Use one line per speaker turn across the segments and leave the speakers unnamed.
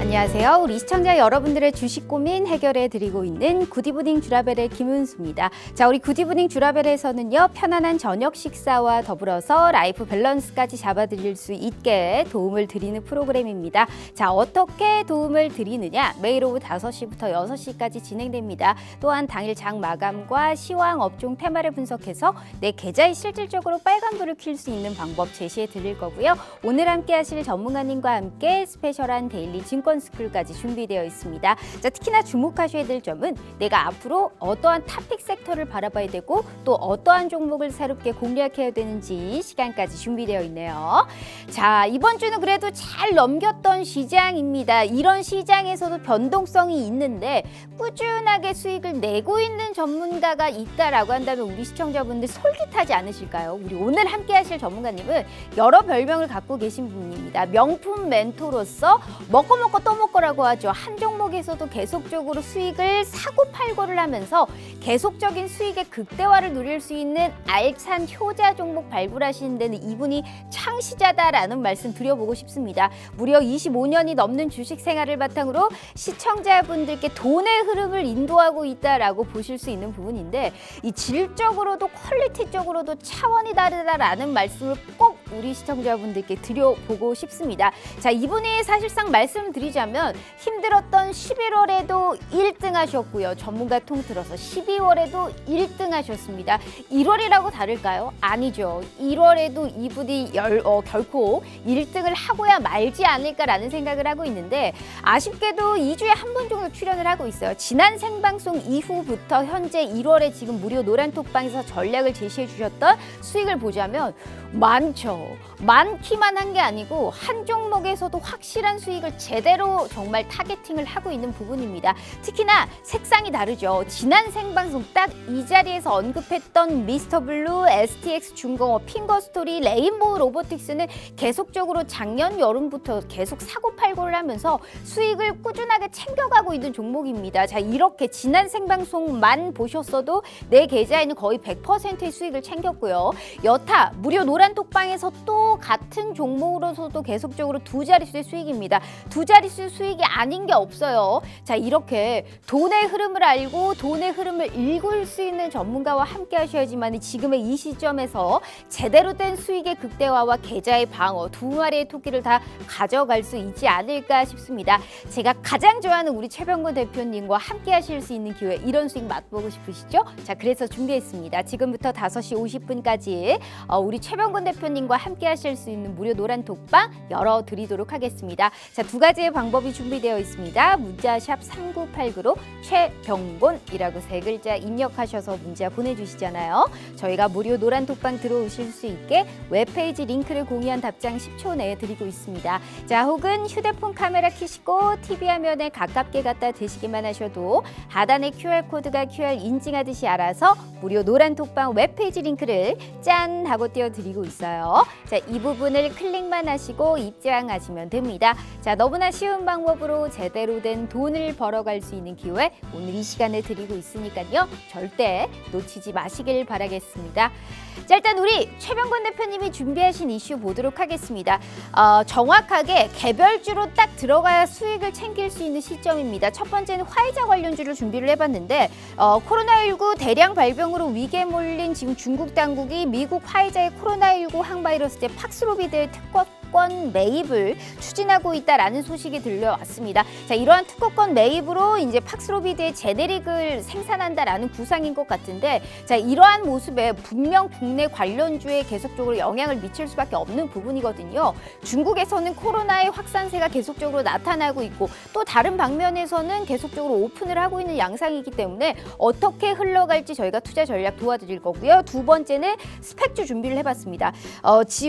안녕하세요. 우리 시청자 여러분들의 주식 고민 해결해 드리고 있는 굿이브닝 주라벨의 김은수입니다. 자, 우리 굿이브닝 주라벨에서는요, 편안한 저녁 식사와 더불어서 라이프 밸런스까지 잡아드릴 수 있게 도움을 드리는 프로그램입니다. 자, 어떻게 도움을 드리느냐? 매일 오후 5시부터 6시까지 진행됩니다. 또한 당일 장 마감과 시황 업종 테마를 분석해서 내 계좌에 실질적으로 빨간불을 켤 수 있는 방법 제시해 드릴 거고요. 오늘 함께 하실 전문가님과 함께 스페셜한 데일리 증권 스쿨까지 준비되어 있습니다. 자, 특히나 주목하셔야 될 점은 내가 앞으로 어떠한 탑픽 섹터를 바라봐야 되고 또 어떠한 종목을 새롭게 공략해야 되는지 시간까지 준비되어 있네요. 자, 이번 주는 그래도 잘 넘겼던 시장입니다. 이런 시장에서도 변동성이 있는데 꾸준하게 수익을 내고 있는 전문가가 있다라고 한다면 우리 시청자분들 솔깃하지 않으실까요? 우리 오늘 함께 하실 전문가님은 여러 별명을 갖고 계신 분입니다. 명품 멘토로서 먹고 또 먹고라고 하죠. 한 종목에서도 계속적으로 수익을 사고 팔고를 하면서 계속적인 수익의 극대화를 누릴 수 있는 알찬 효자 종목 발굴하시는 데는 이분이 창시자다라는 말씀 드려보고 싶습니다. 무려 25년이 넘는 주식 생활을 바탕으로 시청자분들께 돈의 흐름을 인도하고 있다라고 보실 수 있는 부분인데 이 질적으로도 퀄리티적으로도 차원이 다르다라는 말씀을 꼭 우리 시청자분들께 드려보고 싶습니다. 자, 이분이 사실상 말씀드리자면 힘들었던 11월에도 1등 하셨고요. 전문가 통틀어서 12월에도 1등 하셨습니다. 1월이라고 다를까요? 아니죠. 1월에도 이분이 결코 1등을 하고야 말지 않을까라는 생각을 하고 있는데 아쉽게도 2주에 한 번 정도 출연을 하고 있어요. 지난 생방송 이후부터 현재 1월에 지금 무료 노란톡방에서 전략을 제시해 주셨던 수익을 보자면 많죠. 많기만 한 게 아니고 한 종목에서도 확실한 수익을 제대로 정말 타겟팅을 하고 있는 부분입니다. 특히나 색상이 다르죠. 지난 생방송 딱 이 자리에서 언급했던 미스터블루, STX 중공업, 핑거스토리, 레인보우 로보틱스는 계속적으로 작년 여름부터 계속 사고팔고를 하면서 수익을 꾸준하게 챙겨가고 있는 종목입니다. 자, 이렇게 지난 생방송만 보셨어도 내 계좌에는 거의 100%의 수익을 챙겼고요. 여타 무료 노란톡방에서 또 같은 종목으로서도 계속적으로 두 자릿수의 수익입니다. 두 자릿수 수익이 아닌 게 없어요. 자, 이렇게 돈의 흐름을 알고 돈의 흐름을 읽을 수 있는 전문가와 함께 하셔야지만 지금의 이 시점에서 제대로 된 수익의 극대화와 계좌의 방어 두 마리의 토끼를 다 가져갈 수 있지 않을까 싶습니다. 제가 가장 좋아하는 우리 최병곤 대표님과 함께 하실 수 있는 기회 이런 수익 맛보고 싶으시죠? 자, 그래서 준비했습니다. 지금부터 5시 50분까지 우리 최병곤 대표님과 함께 하실 수 있는 무료 노란톡방 열어드리도록 하겠습니다. 자, 두 가지의 방법이 준비되어 있습니다. 문자샵 3989로 최병곤이라고 세 글자 입력하셔서 문자 보내주시잖아요. 저희가 무료 노란톡방 들어오실 수 있게 웹페이지 링크를 공유한 답장 10초 내에 드리고 있습니다. 자, 혹은 휴대폰 카메라 켜시고 TV 화면에 가깝게 갖다 대시기만 하셔도 하단에 QR코드가 QR 인증하듯이 알아서 무료 노란톡방 웹페이지 링크를 짠 하고 띄워드리고 있어요. 자, 이 부분을 클릭만 하시고 입장하시면 됩니다. 자, 너무나 쉬운 방법으로 제대로 된 돈을 벌어갈 수 있는 기회 오늘 이 시간에 드리고 있으니까요. 절대 놓치지 마시길 바라겠습니다. 자, 일단 우리 최병곤 대표님이 준비하신 이슈 보도록 하겠습니다. 정확하게 개별주로 딱 들어가야 수익을 챙길 수 있는 시점입니다. 첫 번째는 화이자 관련주를 준비를 해봤는데 코로나19 대량 발병으로 위기에 몰린 지금 중국 당국이 미국 화이자의 코로나19 항바이러스제 팍스로비드의 특허권 매입을 추진하고 있다라는 소식이 들려왔습니다. 자, 이러한 특허권 매입으로 이제 팍스로비드의 제네릭을 생산한다라는 구상인 것 같은데, 자, 이러한 모습에 분명 국내 관련주에 계속적으로 영향을 미칠 수밖에 없는 부분이거든요. 중국에서는 코로나의 확산세가 계속적으로 나타나고 있고 또 다른 방면에서는 계속적으로 오픈을 하고 있는 양상이기 때문에 어떻게 흘러갈지 저희가 투자 전략 도와드릴 거고요. 두 번째는 스펙주 준비를 해봤습니다.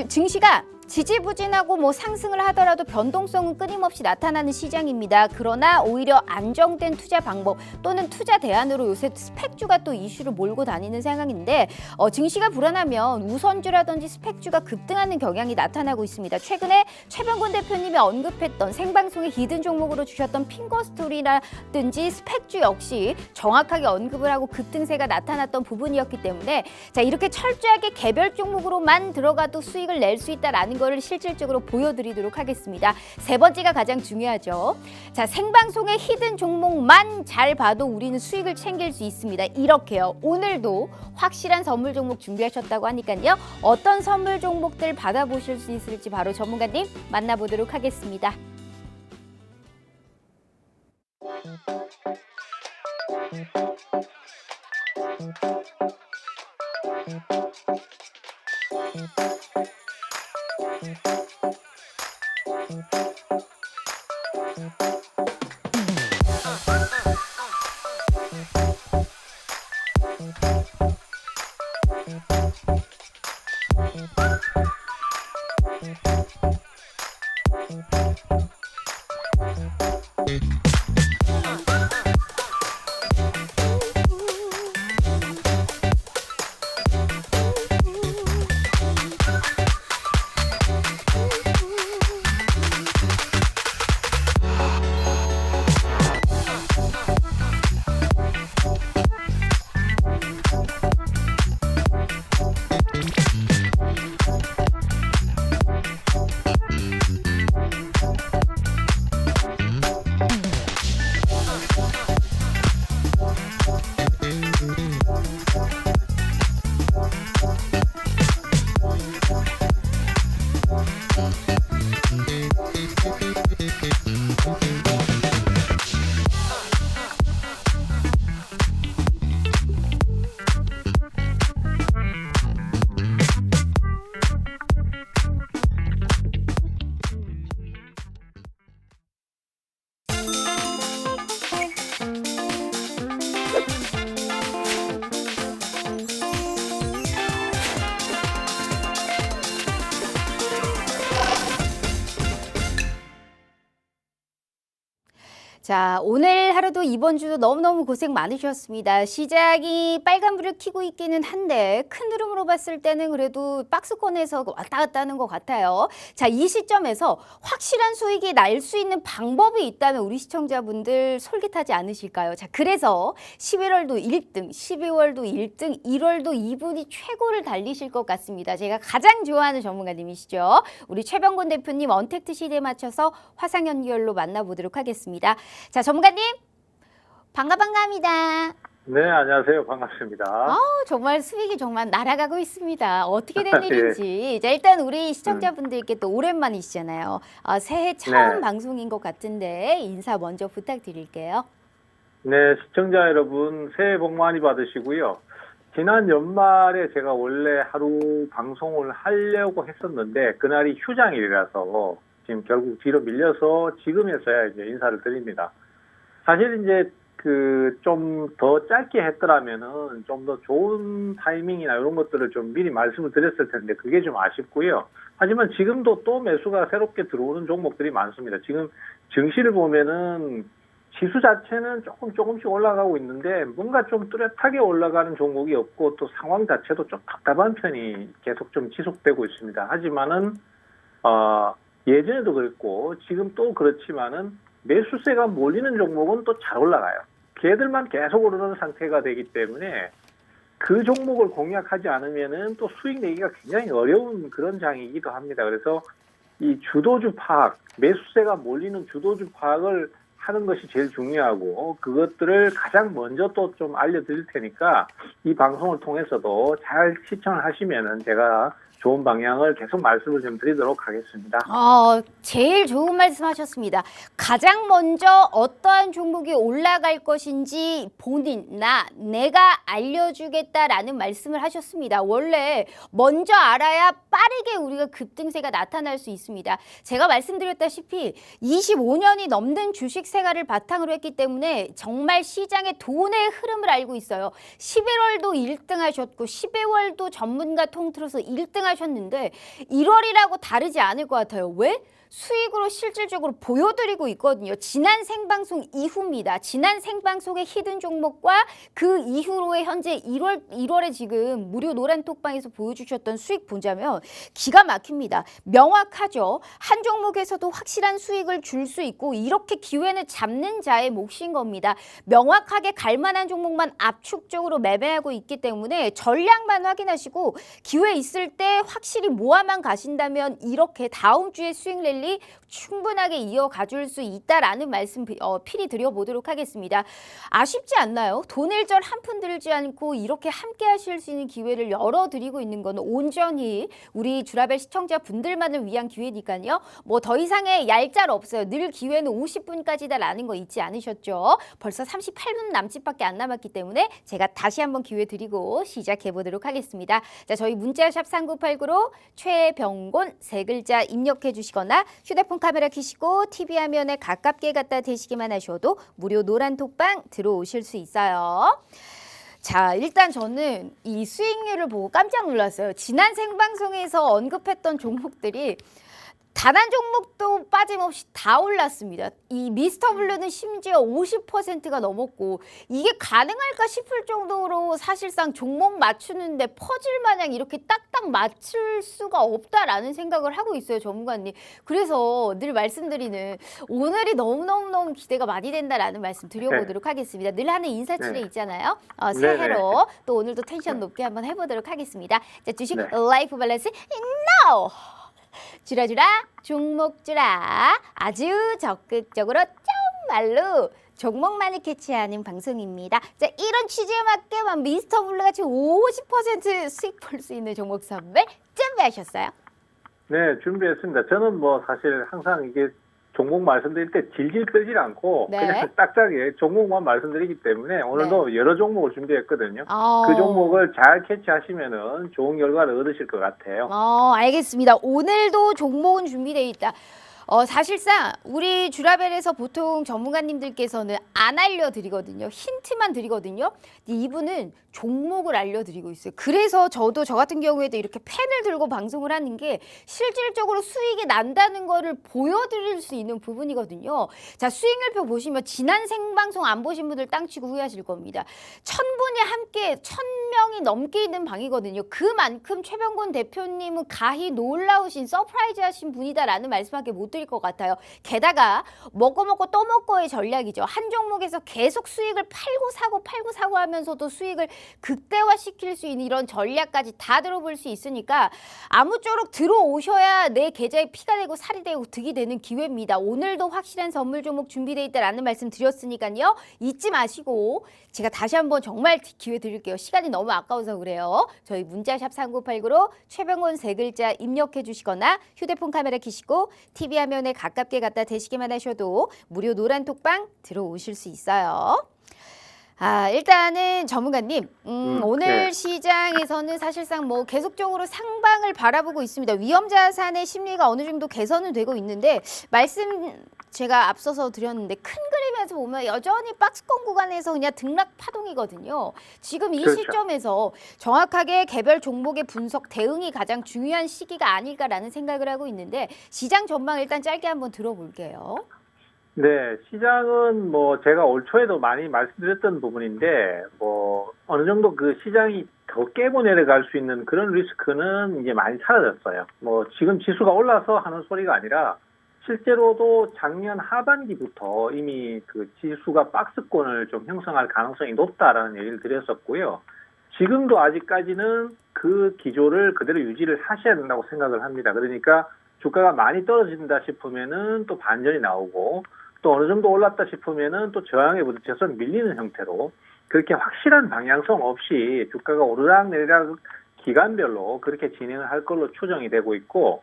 증시가 지지부진하고 뭐 상승을 하더라도 변동성은 끊임없이 나타나는 시장입니다. 그러나 오히려 안정된 투자 방법 또는 투자 대안으로 요새 스펙주가 또 이슈를 몰고 다니는 상황인데 증시가 불안하면 우선주라든지 스펙주가 급등하는 경향이 나타나고 있습니다. 최근에 최병곤 대표님이 언급했던 생방송의 히든 종목으로 주셨던 핑거스토리라든지 스펙주 역시 정확하게 언급을 하고 급등세가 나타났던 부분이었기 때문에 자, 이렇게 철저하게 개별 종목으로만 들어가도 수익을 낼 수 있다라는 있는 거를 실질적으로 보여드리도록 하겠습니다. 세 번째가 가장 중요하죠. 자, 생방송의 히든 종목만 잘 봐도 우리는 수익을 챙길 수 있습니다. 이렇게요. 오늘도 확실한 선물 종목 준비하셨다고 하니까요. 어떤 선물 종목들 받아보실 수 있을지 바로 전문가님 만나보도록 하겠습니다. 자, 오늘 하루도 이번 주도 너무너무 고생 많으셨습니다. 시장이 빨간불을 켜고 있기는 한데 큰 흐름으로 봤을 때는 그래도 박스권에서 왔다 갔다 하는 것 같아요. 자, 이 시점에서 확실한 수익이 날 수 있는 방법이 있다면 우리 시청자분들 솔깃하지 않으실까요? 자, 그래서 11월도 1등, 12월도 1등, 1월도 이분이 최고를 달리실 것 같습니다. 제가 가장 좋아하는 전문가님이시죠. 우리 최병곤 대표님 언택트 시대에 맞춰서 화상 연결로 만나보도록 하겠습니다. 자, 전문가님 반갑습니다.
네, 안녕하세요. 반갑습니다.
정말 수익이 정말 날아가고 있습니다. 어떻게 된 일인지. 자, 일단 우리 시청자분들께 또 오랜만이시잖아요. 새해 처음
네.
방송인 것 같은데 인사 먼저 부탁드릴게요.
네, 시청자 여러분 새해 복 많이 받으시고요. 지난 연말에 제가 원래 하루 방송을 하려고 했었는데 그날이 휴장일이라서 지금 결국 뒤로 밀려서 지금에서야 이제 인사를 드립니다. 사실 이제 좀 더 짧게 했더라면은 좀 더 좋은 타이밍이나 이런 것들을 좀 미리 말씀을 드렸을 텐데 그게 좀 아쉽고요. 하지만 지금도 또 매수가 새롭게 들어오는 종목들이 많습니다. 지금 증시를 보면은 지수 자체는 조금씩 올라가고 있는데 뭔가 좀 뚜렷하게 올라가는 종목이 없고 또 상황 자체도 좀 답답한 편이 계속 좀 지속되고 있습니다. 하지만은 예전에도 그랬고 지금 또 그렇지만은 매수세가 몰리는 종목은 또 잘 올라가요. 걔들만 계속 오르는 상태가 되기 때문에 그 종목을 공략하지 않으면은 또 수익 내기가 굉장히 어려운 그런 장이기도 합니다. 그래서 이 주도주 파악, 매수세가 몰리는 주도주 파악을 하는 것이 제일 중요하고 그것들을 가장 먼저 또 좀 알려드릴 테니까 이 방송을 통해서도 잘 시청을 하시면은 제가 좋은 방향을 계속 말씀을 좀 드리도록 하겠습니다.
제일 좋은 말씀 하셨습니다. 가장 먼저 어떠한 종목이 올라갈 것인지 내가 알려주겠다라는 말씀을 하셨습니다. 원래 먼저 알아야 빠르게 우리가 급등세가 나타날 수 있습니다. 제가 말씀드렸다시피 25년이 넘는 주식 생활을 바탕으로 했기 때문에 정말 시장의 돈의 흐름을 알고 있어요. 11월도 1등 하셨고 12월도 전문가 통틀어서 1등 하셨는데 1월이라고 다르지 않을 것 같아요. 왜? 수익으로 실질적으로 보여드리고 있거든요. 지난 생방송 이후입니다. 지난 생방송의 히든 종목과 그 이후로의 현재 1월에 지금 무료 노란톡방에서 보여주셨던 수익 보자면 기가 막힙니다. 명확하죠. 한 종목에서도 확실한 수익을 줄 수 있고 이렇게 기회는 잡는 자의 몫인 겁니다. 명확하게 갈 만한 종목만 압축적으로 매매하고 있기 때문에 전략만 확인하시고 기회 있을 때 확실히 모아만 가신다면 이렇게 다음 주에 수익 랠리 충분하게 이어가 줄 수 있다라는 말씀 필히 드려보도록 하겠습니다. 아쉽지 않나요? 돈일절 한 푼 들지 않고 이렇게 함께 하실 수 있는 기회를 열어드리고 있는 건 온전히 우리 주라벨 시청자분들만을 위한 기회니까요. 뭐 더 이상의 얄짤 없어요. 늘 기회는 50분까지다라는 거 잊지 않으셨죠? 벌써 38분 남짓밖에 안 남았기 때문에 제가 다시 한번 기회 드리고 시작해 보도록 하겠습니다. 자, 저희 문자샵 3989로 최병곤 세 글자 입력해 주시거나 휴대폰 카메라 켜시고 TV 화면에 가깝게 갖다 대시기만 하셔도 무료 노란톡방 들어오실 수 있어요. 자, 일단 저는 이 수익률을 보고 깜짝 놀랐어요. 지난 생방송에서 언급했던 종목들이 단 한 종목도 빠짐없이 다 올랐습니다. 이 미스터 블루는 심지어 50%가 넘었고 이게 가능할까 싶을 정도로 사실상 종목 맞추는데 퍼즐 마냥 이렇게 딱딱 맞출 수가 없다라는 생각을 하고 있어요, 전문가님. 그래서 늘 말씀드리는 오늘이 너무너무 기대가 많이 된다라는 말씀 드려보도록 하겠습니다. 늘 하는 인사치레 있잖아요. 새해로 또 오늘도 텐션 높게 한번 해보도록 하겠습니다. 자, 주식 라이프 밸런스 NOW! 주라주라 종목주라 아주 적극적으로 정말로 종목만을 캐치하는 방송입니다. 자, 이런 취지에 맞게만 미스터 블루 같이 50% 수익 볼 수 있는 종목 선별 준비하셨어요?
네, 준비했습니다. 저는 뭐 사실 항상 이게 종목 말씀드릴 때 질질 끌질 않고 그냥 딱딱하게 종목만 말씀드리기 때문에 오늘도 여러 종목을 준비했거든요. 그 종목을 잘 캐치하시면은 좋은 결과를 얻으실 것 같아요.
알겠습니다. 오늘도 종목은 준비되어 있다. 사실상 우리 주라벨에서 보통 전문가님들께서는 안 알려드리거든요. 힌트만 드리거든요. 근데 이분은 종목을 알려드리고 있어요. 그래서 저 같은 경우에도 이렇게 펜을 들고 방송을 하는 게 실질적으로 수익이 난다는 거를 보여드릴 수 있는 부분이거든요. 자, 수익률표 보시면 지난 생방송 안 보신 분들 땅치고 후회하실 겁니다. 1000분이 함께 1000명이 넘게 있는 방이거든요. 그만큼 최병곤 대표님은 가히 놀라우신 서프라이즈 하신 분이다라는 말씀밖에 못 드릴 것 같아요. 게다가 먹고 또 먹고의 전략이죠. 한 종목에서 계속 수익을 팔고 사고 하면서도 수익을 극대화시킬 수 있는 이런 전략까지 다 들어볼 수 있으니까 아무쪼록 들어오셔야 내 계좌에 피가 되고 살이 되고 득이 되는 기회입니다. 오늘도 확실한 선물 종목 준비되어 있다라는 말씀 드렸으니까요. 잊지 마시고 제가 다시 한번 정말 기회 드릴게요. 시간이 너무 아까워서 그래요. 저희 문자샵 3989로 최병곤 세 글자 입력해 주시거나 휴대폰 카메라 켜시고 TV 화면에 가깝게 갖다 대시기만 하셔도 무료 노란톡방 들어오실 수 있어요. 일단은 전문가님, 오늘 시장에서는 사실상 뭐 계속적으로 상방을 바라보고 있습니다. 위험 자산의 심리가 어느 정도 개선은 되고 있는데 말씀 제가 앞서서 드렸는데 큰 그림에서 보면 여전히 박스권 구간에서 그냥 등락 파동이거든요. 지금 이 시점에서 정확하게 개별 종목의 분석 대응이 가장 중요한 시기가 아닐까라는 생각을 하고 있는데 시장 전망 일단 짧게 한번 들어볼게요.
네, 시장은 뭐 제가 올 초에도 많이 말씀드렸던 부분인데 뭐 어느 정도 그 시장이 더 깨고 내려갈 수 있는 그런 리스크는 이제 많이 사라졌어요. 뭐 지금 지수가 올라서 하는 소리가 아니라 실제로도 작년 하반기부터 이미 그 지수가 박스권을 좀 형성할 가능성이 높다라는 얘기를 드렸었고요. 지금도 아직까지는 그 기조를 그대로 유지를 하셔야 된다고 생각을 합니다. 그러니까 주가가 많이 떨어진다 싶으면은 또 반전이 나오고 또 어느 정도 올랐다 싶으면은 또 저항에 부딪혀서 밀리는 형태로 그렇게 확실한 방향성 없이 주가가 오르락 내리락 기간별로 그렇게 진행을 할 걸로 추정이 되고 있고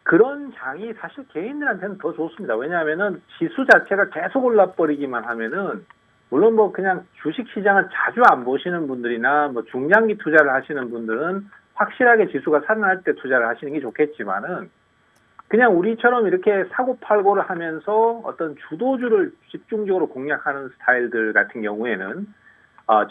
그런 장이 사실 개인들한테는 더 좋습니다. 왜냐하면은 지수 자체가 계속 올라버리기만 하면은 물론 뭐 그냥 주식 시장을 자주 안 보시는 분들이나 뭐 중장기 투자를 하시는 분들은 확실하게 지수가 살아날 때 투자를 하시는 게 좋겠지만은 그냥 우리처럼 이렇게 사고 팔고를 하면서 어떤 주도주를 집중적으로 공략하는 스타일들 같은 경우에는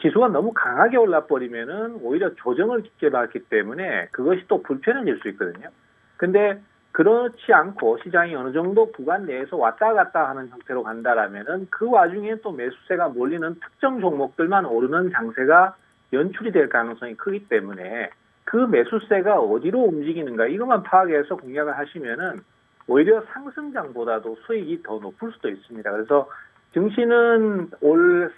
지수가 너무 강하게 올라버리면은 오히려 조정을 기다렸기 때문에 그것이 또 불편해질 수 있거든요. 근데 그렇지 않고 시장이 어느 정도 구간 내에서 왔다 갔다 하는 형태로 간다라면은 그 와중에 또 매수세가 몰리는 특정 종목들만 오르는 장세가 연출이 될 가능성이 크기 때문에 그 매수세가 어디로 움직이는가 이것만 파악해서 공략을 하시면은 오히려 상승장보다도 수익이 더 높을 수도 있습니다. 그래서 증시는 올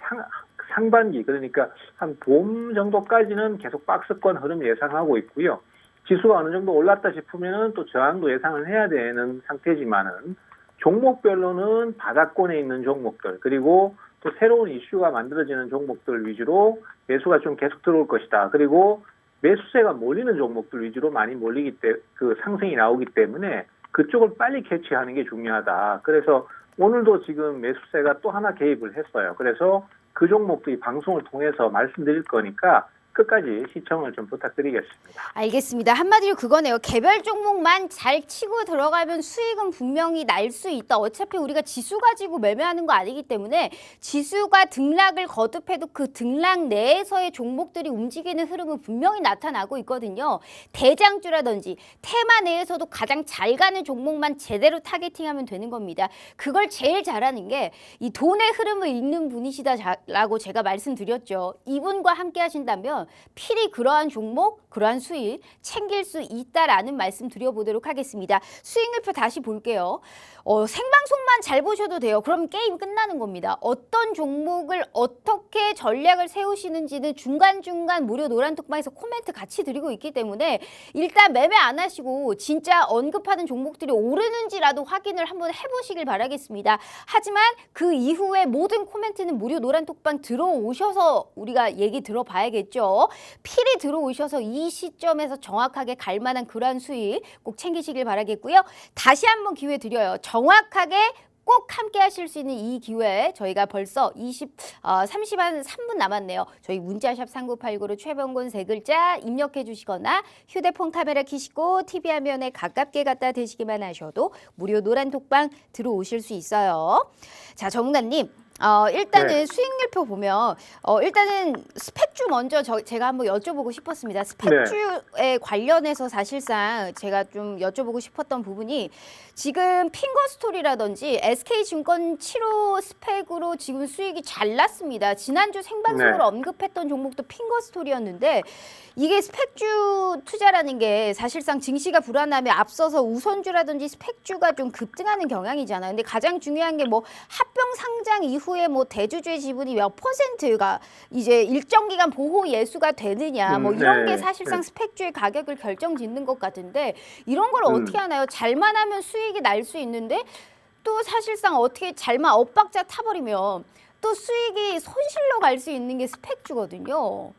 상반기 그러니까 한 봄 정도까지는 계속 박스권 흐름 예상하고 있고요. 지수가 어느 정도 올랐다 싶으면은 또 저항도 예상을 해야 되는 상태지만은 종목별로는 바닥권에 있는 종목들 그리고 또 새로운 이슈가 만들어지는 종목들 위주로 매수가 좀 계속 들어올 것이다. 그리고 매수세가 몰리는 종목들 위주로 많이 몰리기 때문에 그 상승이 나오기 때문에 그쪽을 빨리 캐치하는 게 중요하다. 그래서 오늘도 지금 매수세가 또 하나 개입을 했어요. 그래서 그 종목들이 방송을 통해서 말씀드릴 거니까 끝까지 시청을 좀 부탁드리겠습니다.
알겠습니다. 한마디로 그거네요. 개별 종목만 잘 치고 들어가면 수익은 분명히 날 수 있다. 어차피 우리가 지수 가지고 매매하는 거 아니기 때문에 지수가 등락을 거듭해도 그 등락 내에서의 종목들이 움직이는 흐름은 분명히 나타나고 있거든요. 대장주라든지 테마 내에서도 가장 잘 가는 종목만 제대로 타겟팅하면 되는 겁니다. 그걸 제일 잘하는 게 이 돈의 흐름을 읽는 분이시다라고 제가 말씀드렸죠. 이분과 함께 하신다면 필히 그러한 종목, 그러한 수익 챙길 수 있다라는 말씀 드려보도록 하겠습니다. 수익률표 다시 볼게요. 생방송만 잘 보셔도 돼요. 그럼 게임 끝나는 겁니다. 어떤 종목을 어떻게 전략을 세우시는지는 중간중간 무료 노란톡방에서 코멘트 같이 드리고 있기 때문에 일단 매매 안 하시고 진짜 언급하는 종목들이 오르는지라도 확인을 한번 해보시길 바라겠습니다. 하지만 그 이후에 모든 코멘트는 무료 노란톡방 들어오셔서 우리가 얘기 들어봐야겠죠. 필히 들어오셔서 이 시점에서 정확하게 갈 만한 그러한 수익 꼭 챙기시길 바라겠고요. 다시 한번 기회 드려요. 정확하게 꼭 함께 하실 수 있는 이 기회에 저희가 벌써 30한 3분 남았네요. 저희 문자샵 3989로 최병곤 세 글자 입력해 주시거나 휴대폰 카메라 켜시고 TV 화면에 가깝게 갖다 대시기만 하셔도 무료 노란톡방 들어오실 수 있어요. 자, 전문가님. 일단은
네.
수익률표 보면 일단은 스펙주 먼저 제가 한번 여쭤보고 싶었습니다. 스펙주에 관련해서 사실상 제가 좀 여쭤보고 싶었던 부분이 지금 핑거스토리라든지 SK증권 7호 스펙으로 지금 수익이 잘 났습니다. 지난주 생방송으로 언급했던 종목도 핑거스토리였는데 이게 스펙주 투자라는 게 사실상 증시가 불안하면 앞서서 우선주라든지 스펙주가 좀 급등하는 경향이잖아요. 근데 가장 중요한 게 뭐 합병 상장 이후에 뭐 대주주의 지분이 몇 퍼센트가 이제 일정 기간 보호 예수가 되느냐 뭐 이런 게 사실상 스펙주의 가격을 결정짓는 것 같은데 이런 걸 어떻게 하나요? 잘만 하면 수익이 날 수 있는데 또 사실상 어떻게 잘만 엇박자 타버리면 또 수익이 손실로 갈 수 있는 게 스펙주거든요.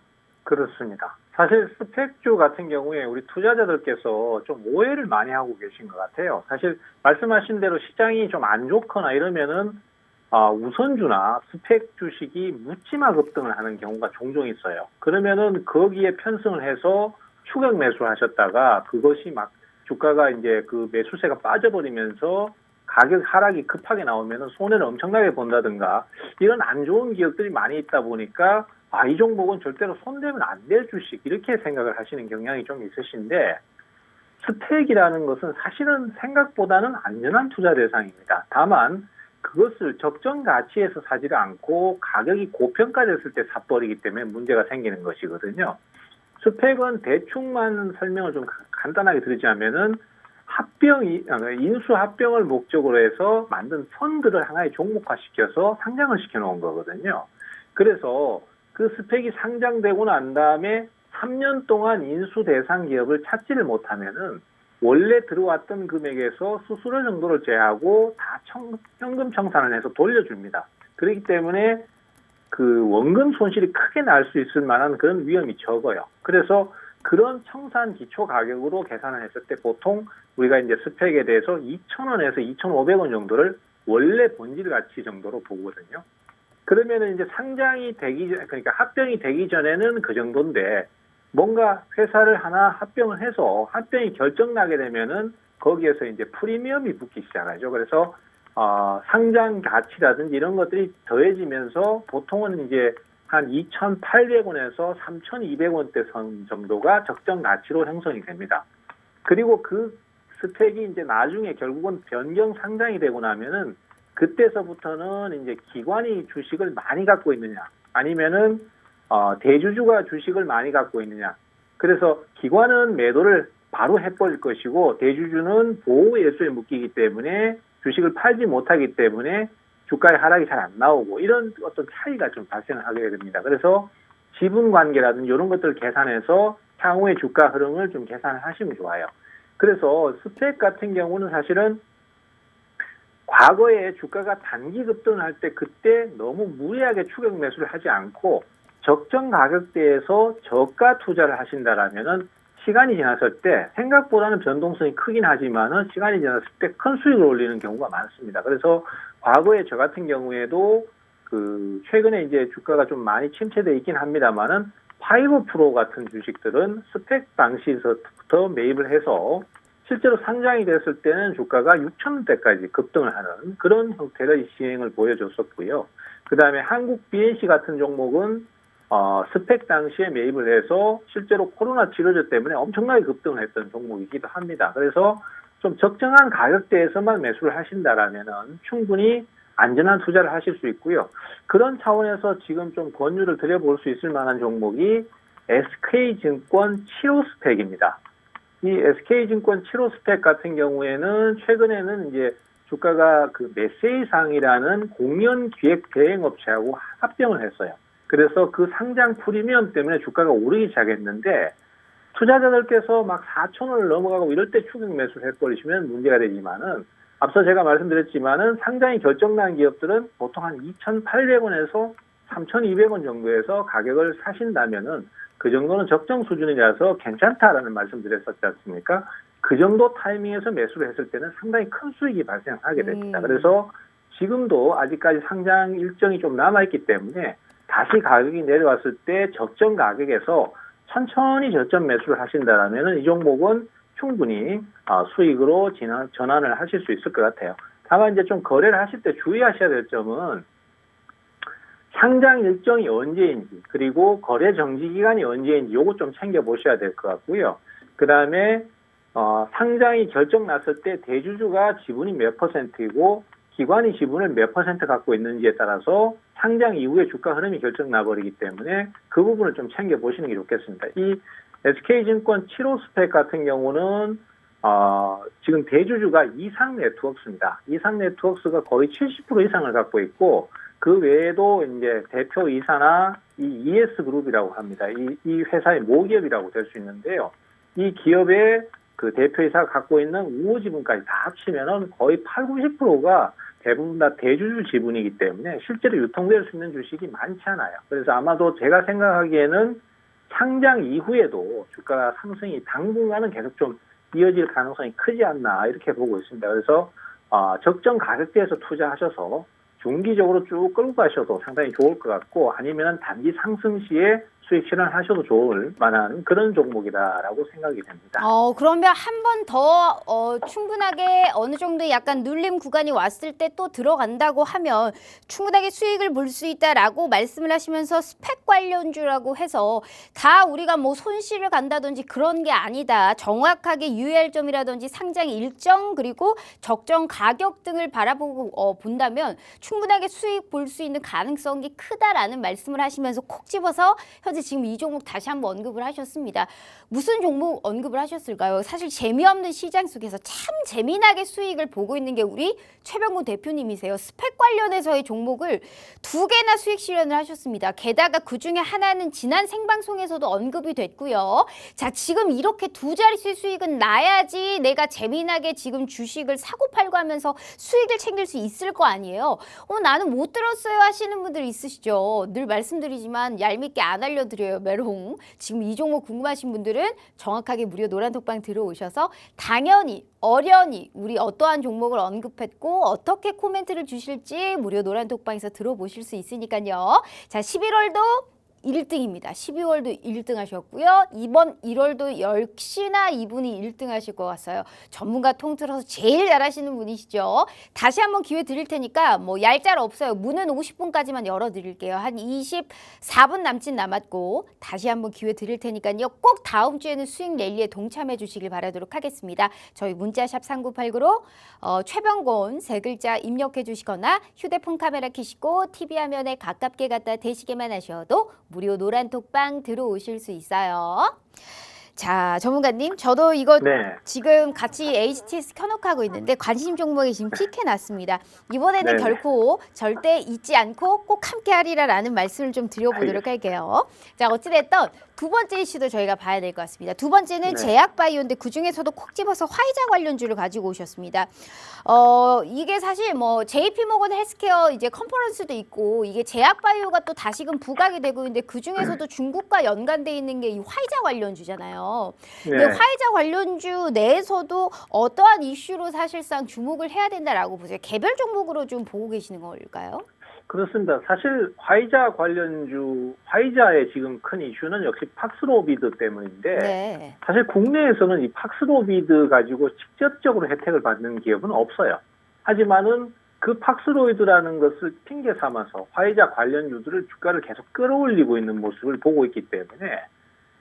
그렇습니다. 사실 스펙주 같은 경우에 우리 투자자들께서 좀 오해를 많이 하고 계신 것 같아요. 사실 말씀하신 대로 시장이 좀 안 좋거나 이러면은 우선주나 스펙 주식이 묻지마 급등을 하는 경우가 종종 있어요. 그러면은 거기에 편승을 해서 추격 매수를 하셨다가 그것이 막 주가가 이제 그 매수세가 빠져버리면서 가격 하락이 급하게 나오면은 손해를 엄청나게 본다든가 이런 안 좋은 기업들이 많이 있다 보니까 이 종목은 절대로 손대면 안 될 주식 이렇게 생각을 하시는 경향이 좀 있으신데 스펙이라는 것은 사실은 생각보다는 안전한 투자 대상입니다. 다만 그것을 적정 가치에서 사지를 않고 가격이 고평가됐을 때 사버리기 때문에 문제가 생기는 것이거든요. 스펙은 대충만 설명을 좀 간단하게 드리자면은 인수 합병을 목적으로 해서 만든 펀드를 하나의 종목화시켜서 상장을 시켜놓은 거거든요. 그래서 그 스펙이 상장되고 난 다음에 3년 동안 인수 대상 기업을 찾지를 못하면은 원래 들어왔던 금액에서 수수료 정도를 제하고 다 현금 청산을 해서 돌려줍니다. 그렇기 때문에 그 원금 손실이 크게 날 수 있을 만한 그런 위험이 적어요. 그래서 그런 청산 기초 가격으로 계산을 했을 때 보통 우리가 이제 스펙에 대해서 2,000원에서 2,500원 정도를 원래 본질 가치 정도로 보거든요. 그러면은 이제 상장이 되기 전, 그러니까 합병이 되기 전에는 그 정도인데 뭔가 회사를 하나 합병을 해서 합병이 결정나게 되면은 거기에서 이제 프리미엄이 붙기 시작하죠. 그래서 상장 가치라든지 이런 것들이 더해지면서 보통은 이제 한 2,800원에서 3,200원대 선 정도가 적정 가치로 형성이 됩니다. 그리고 그 스펙이 이제 나중에 결국은 변경 상장이 되고 나면은 그때서부터는 이제 기관이 주식을 많이 갖고 있느냐, 아니면은 대주주가 주식을 많이 갖고 있느냐. 그래서 기관은 매도를 바로 해버릴 것이고 대주주는 보호 예수에 묶이기 때문에 주식을 팔지 못하기 때문에 주가의 하락이 잘 안 나오고 이런 어떤 차이가 좀 발생하게 됩니다. 그래서 지분 관계라든지 이런 것들을 계산해서 향후의 주가 흐름을 좀 계산을 하시면 좋아요. 그래서 스펙 같은 경우는 사실은 과거에 주가가 단기 급등을 할 때 그때 너무 무리하게 추격 매수를 하지 않고 적정 가격대에서 저가 투자를 하신다라면은 시간이 지났을 때 생각보다는 변동성이 크긴 하지만은 시간이 지났을 때 큰 수익을 올리는 경우가 많습니다. 그래서 과거에 저 같은 경우에도 최근에 이제 주가가 좀 많이 침체돼 있긴 합니다만은 5프로 같은 주식들은 스펙 당시에서부터 매입을 해서 실제로 상장이 됐을 때는 주가가 6,000원대까지 급등을 하는 그런 형태의 시행을 보여줬었고요. 그 다음에 한국 BNC 같은 종목은 스펙 당시에 매입을 해서 실제로 코로나 치료제 때문에 엄청나게 급등을 했던 종목이기도 합니다. 그래서 좀 적정한 가격대에서만 매수를 하신다라면은 충분히 안전한 투자를 하실 수 있고요. 그런 차원에서 지금 좀 권유를 드려볼 수 있을 만한 종목이 SK증권 7호 스펙입니다. 이 SK증권 7호 스펙 같은 경우에는 최근에는 이제 주가가 메세이상이라는 공연 기획 대행업체하고 합병을 했어요. 그래서 그 상장 프리미엄 때문에 주가가 오르기 시작했는데 투자자들께서 막 4,000원을 넘어가고 이럴 때 추격 매수를 해버리시면 문제가 되지만은 앞서 제가 말씀드렸지만은 상장이 결정난 기업들은 보통 한 2,800원에서 3,200원 정도에서 가격을 사신다면은 그 정도는 적정 수준이라서 괜찮다라는 말씀 드렸었지 않습니까? 그 정도 타이밍에서 매수를 했을 때는 상당히 큰 수익이 발생하게 됩니다. 그래서 지금도 아직까지 상장 일정이 좀 남아있기 때문에 다시 가격이 내려왔을 때 적정 가격에서 천천히 저점 매수를 하신다라면 이 종목은 충분히 수익으로 전환을 하실 수 있을 것 같아요. 다만 이제 좀 거래를 하실 때 주의하셔야 될 점은 상장 일정이 언제인지 그리고 거래 정지 기간이 언제인지 요거 좀 챙겨보셔야 될 것 같고요. 그 다음에 상장이 결정 났을 때 대주주가 지분이 몇 %이고 기관이 지분을 몇 % 갖고 있는지에 따라서 상장 이후에 주가 흐름이 결정 나버리기 때문에 그 부분을 좀 챙겨보시는 게 좋겠습니다. 이 SK증권 7호 스펙 같은 경우는 지금 대주주가 이상네트워크스입니다. 이상네트워크스가 거의 70% 이상을 갖고 있고 그 외에도 이제 대표 이사나 이 ES그룹이라고 합니다. 이 회사의 모기업이라고 될 수 있는데요. 이 기업의 그 대표이사가 갖고 있는 우호 지분까지 다 합치면은 거의 80~90%가 대부분 다 대주주 지분이기 때문에 실제로 유통될 수 있는 주식이 많지 않아요. 그래서 아마도 제가 생각하기에는 상장 이후에도 주가 상승이 당분간은 계속 좀 이어질 가능성이 크지 않나 이렇게 보고 있습니다. 그래서 적정 가격대에서 투자하셔서 중기적으로 쭉 끌고 가셔도 상당히 좋을 것 같고 아니면 단기 상승 시에 수익 실현하셔도 좋을 만한 그런 종목이다라고 생각이 됩니다.
그러면 한 번 더 충분하게 어느 정도 약간 눌림 구간이 왔을 때 또 들어간다고 하면 충분하게 수익을 볼 수 있다라고 말씀을 하시면서 스펙 관련주라고 해서 다 우리가 뭐 손실을 간다든지 그런 게 아니다. 정확하게 유의할 점이라든지 상장 일정 그리고 적정 가격 등을 바라보고 본다면 충분하게 수익 볼 수 있는 가능성이 크다라는 말씀을 하시면서 콕 집어서 현재 지금 이 종목 다시 한번 언급을 하셨습니다. 무슨 종목 언급을 하셨을까요? 사실 재미없는 시장 속에서 참 재미나게 수익을 보고 있는 게 우리 최병구 대표님이세요. 스펙 관련해서의 종목을 2개나 수익 실현을 하셨습니다. 게다가 그중에 하나는 지난 생방송에서도 언급이 됐고요. 자, 지금 이렇게 두 자릿수 수익은 나야지 내가 재미나게 지금 주식을 사고 팔고 하면서 수익을 챙길 수 있을 거 아니에요. 나는 못 들었어요 하시는 분들 있으시죠. 늘 말씀드리지만 얄밉게 안 알려드려요. 메롱. 지금 이 종목 궁금하신 분들은 정확하게 무료 노란톡방 들어오셔서 당연히 어련히 우리 어떠한 종목을 언급했고 어떻게 코멘트를 주실지 무료 노란톡방에서 들어보실 수 있으니까요. 자, 11월도 1등입니다. 12월도 1등 하셨고요. 이번 1월도 역시나 이분이 1등 하실 것 같아요. 전문가 통틀어서 제일 잘하시는 분이시죠. 다시 한번 기회 드릴 테니까 뭐 얄짤 없어요. 문은 50분까지만 열어드릴게요. 한 24분 남짓 남았고 다시 한번 기회 드릴 테니까요. 꼭 다음 주에는 수익 랠리에 동참해 주시길 바라도록 하겠습니다. 저희 문자샵 3989로 최병곤 세 글자 입력해 주시거나 휴대폰 카메라 켜시고 TV 화면에 가깝게 갖다 대시게만 하셔도 무료 노란 톡방 들어오실 수 있어요. 자, 전문가님, 저도 이거
네.
지금 같이 HTS 켜놓고 하고 있는데 관심 종목이 지금 픽해놨습니다. 이번에는
네네.
결코 절대 잊지 않고 꼭 함께 하리라라는 말씀을 좀 드려보도록 할게요. 자, 어찌됐든 두 번째 이슈도 저희가 봐야 될 것 같습니다. 두 번째는
네.
제약바이오인데 그중에서도 콕 집어서 화이자 관련주를 가지고 오셨습니다. 이게 사실 뭐 JP모건 헬스케어 이제 컨퍼런스도 있고 이게 제약바이오가 또 다시금 부각이 되고 있는데 그중에서도 중국과 연관돼 있는 게 이 화이자 관련주잖아요. 근데
네.
화이자 관련주 내에서도 어떠한 이슈로 사실상 주목을 해야 된다라고 보세요? 개별 종목으로 좀 보고 계시는 걸까요?
그렇습니다. 사실 화이자 관련주, 화이자의 지금 큰 이슈는 역시 팍스로비드 때문인데
네.
사실 국내에서는 이 팍스로비드 가지고 직접적으로 혜택을 받는 기업은 없어요. 하지만은 그 팍스로이드라는 것을 핑계 삼아서 화이자 관련주들을 주가를 계속 끌어올리고 있는 모습을 보고 있기 때문에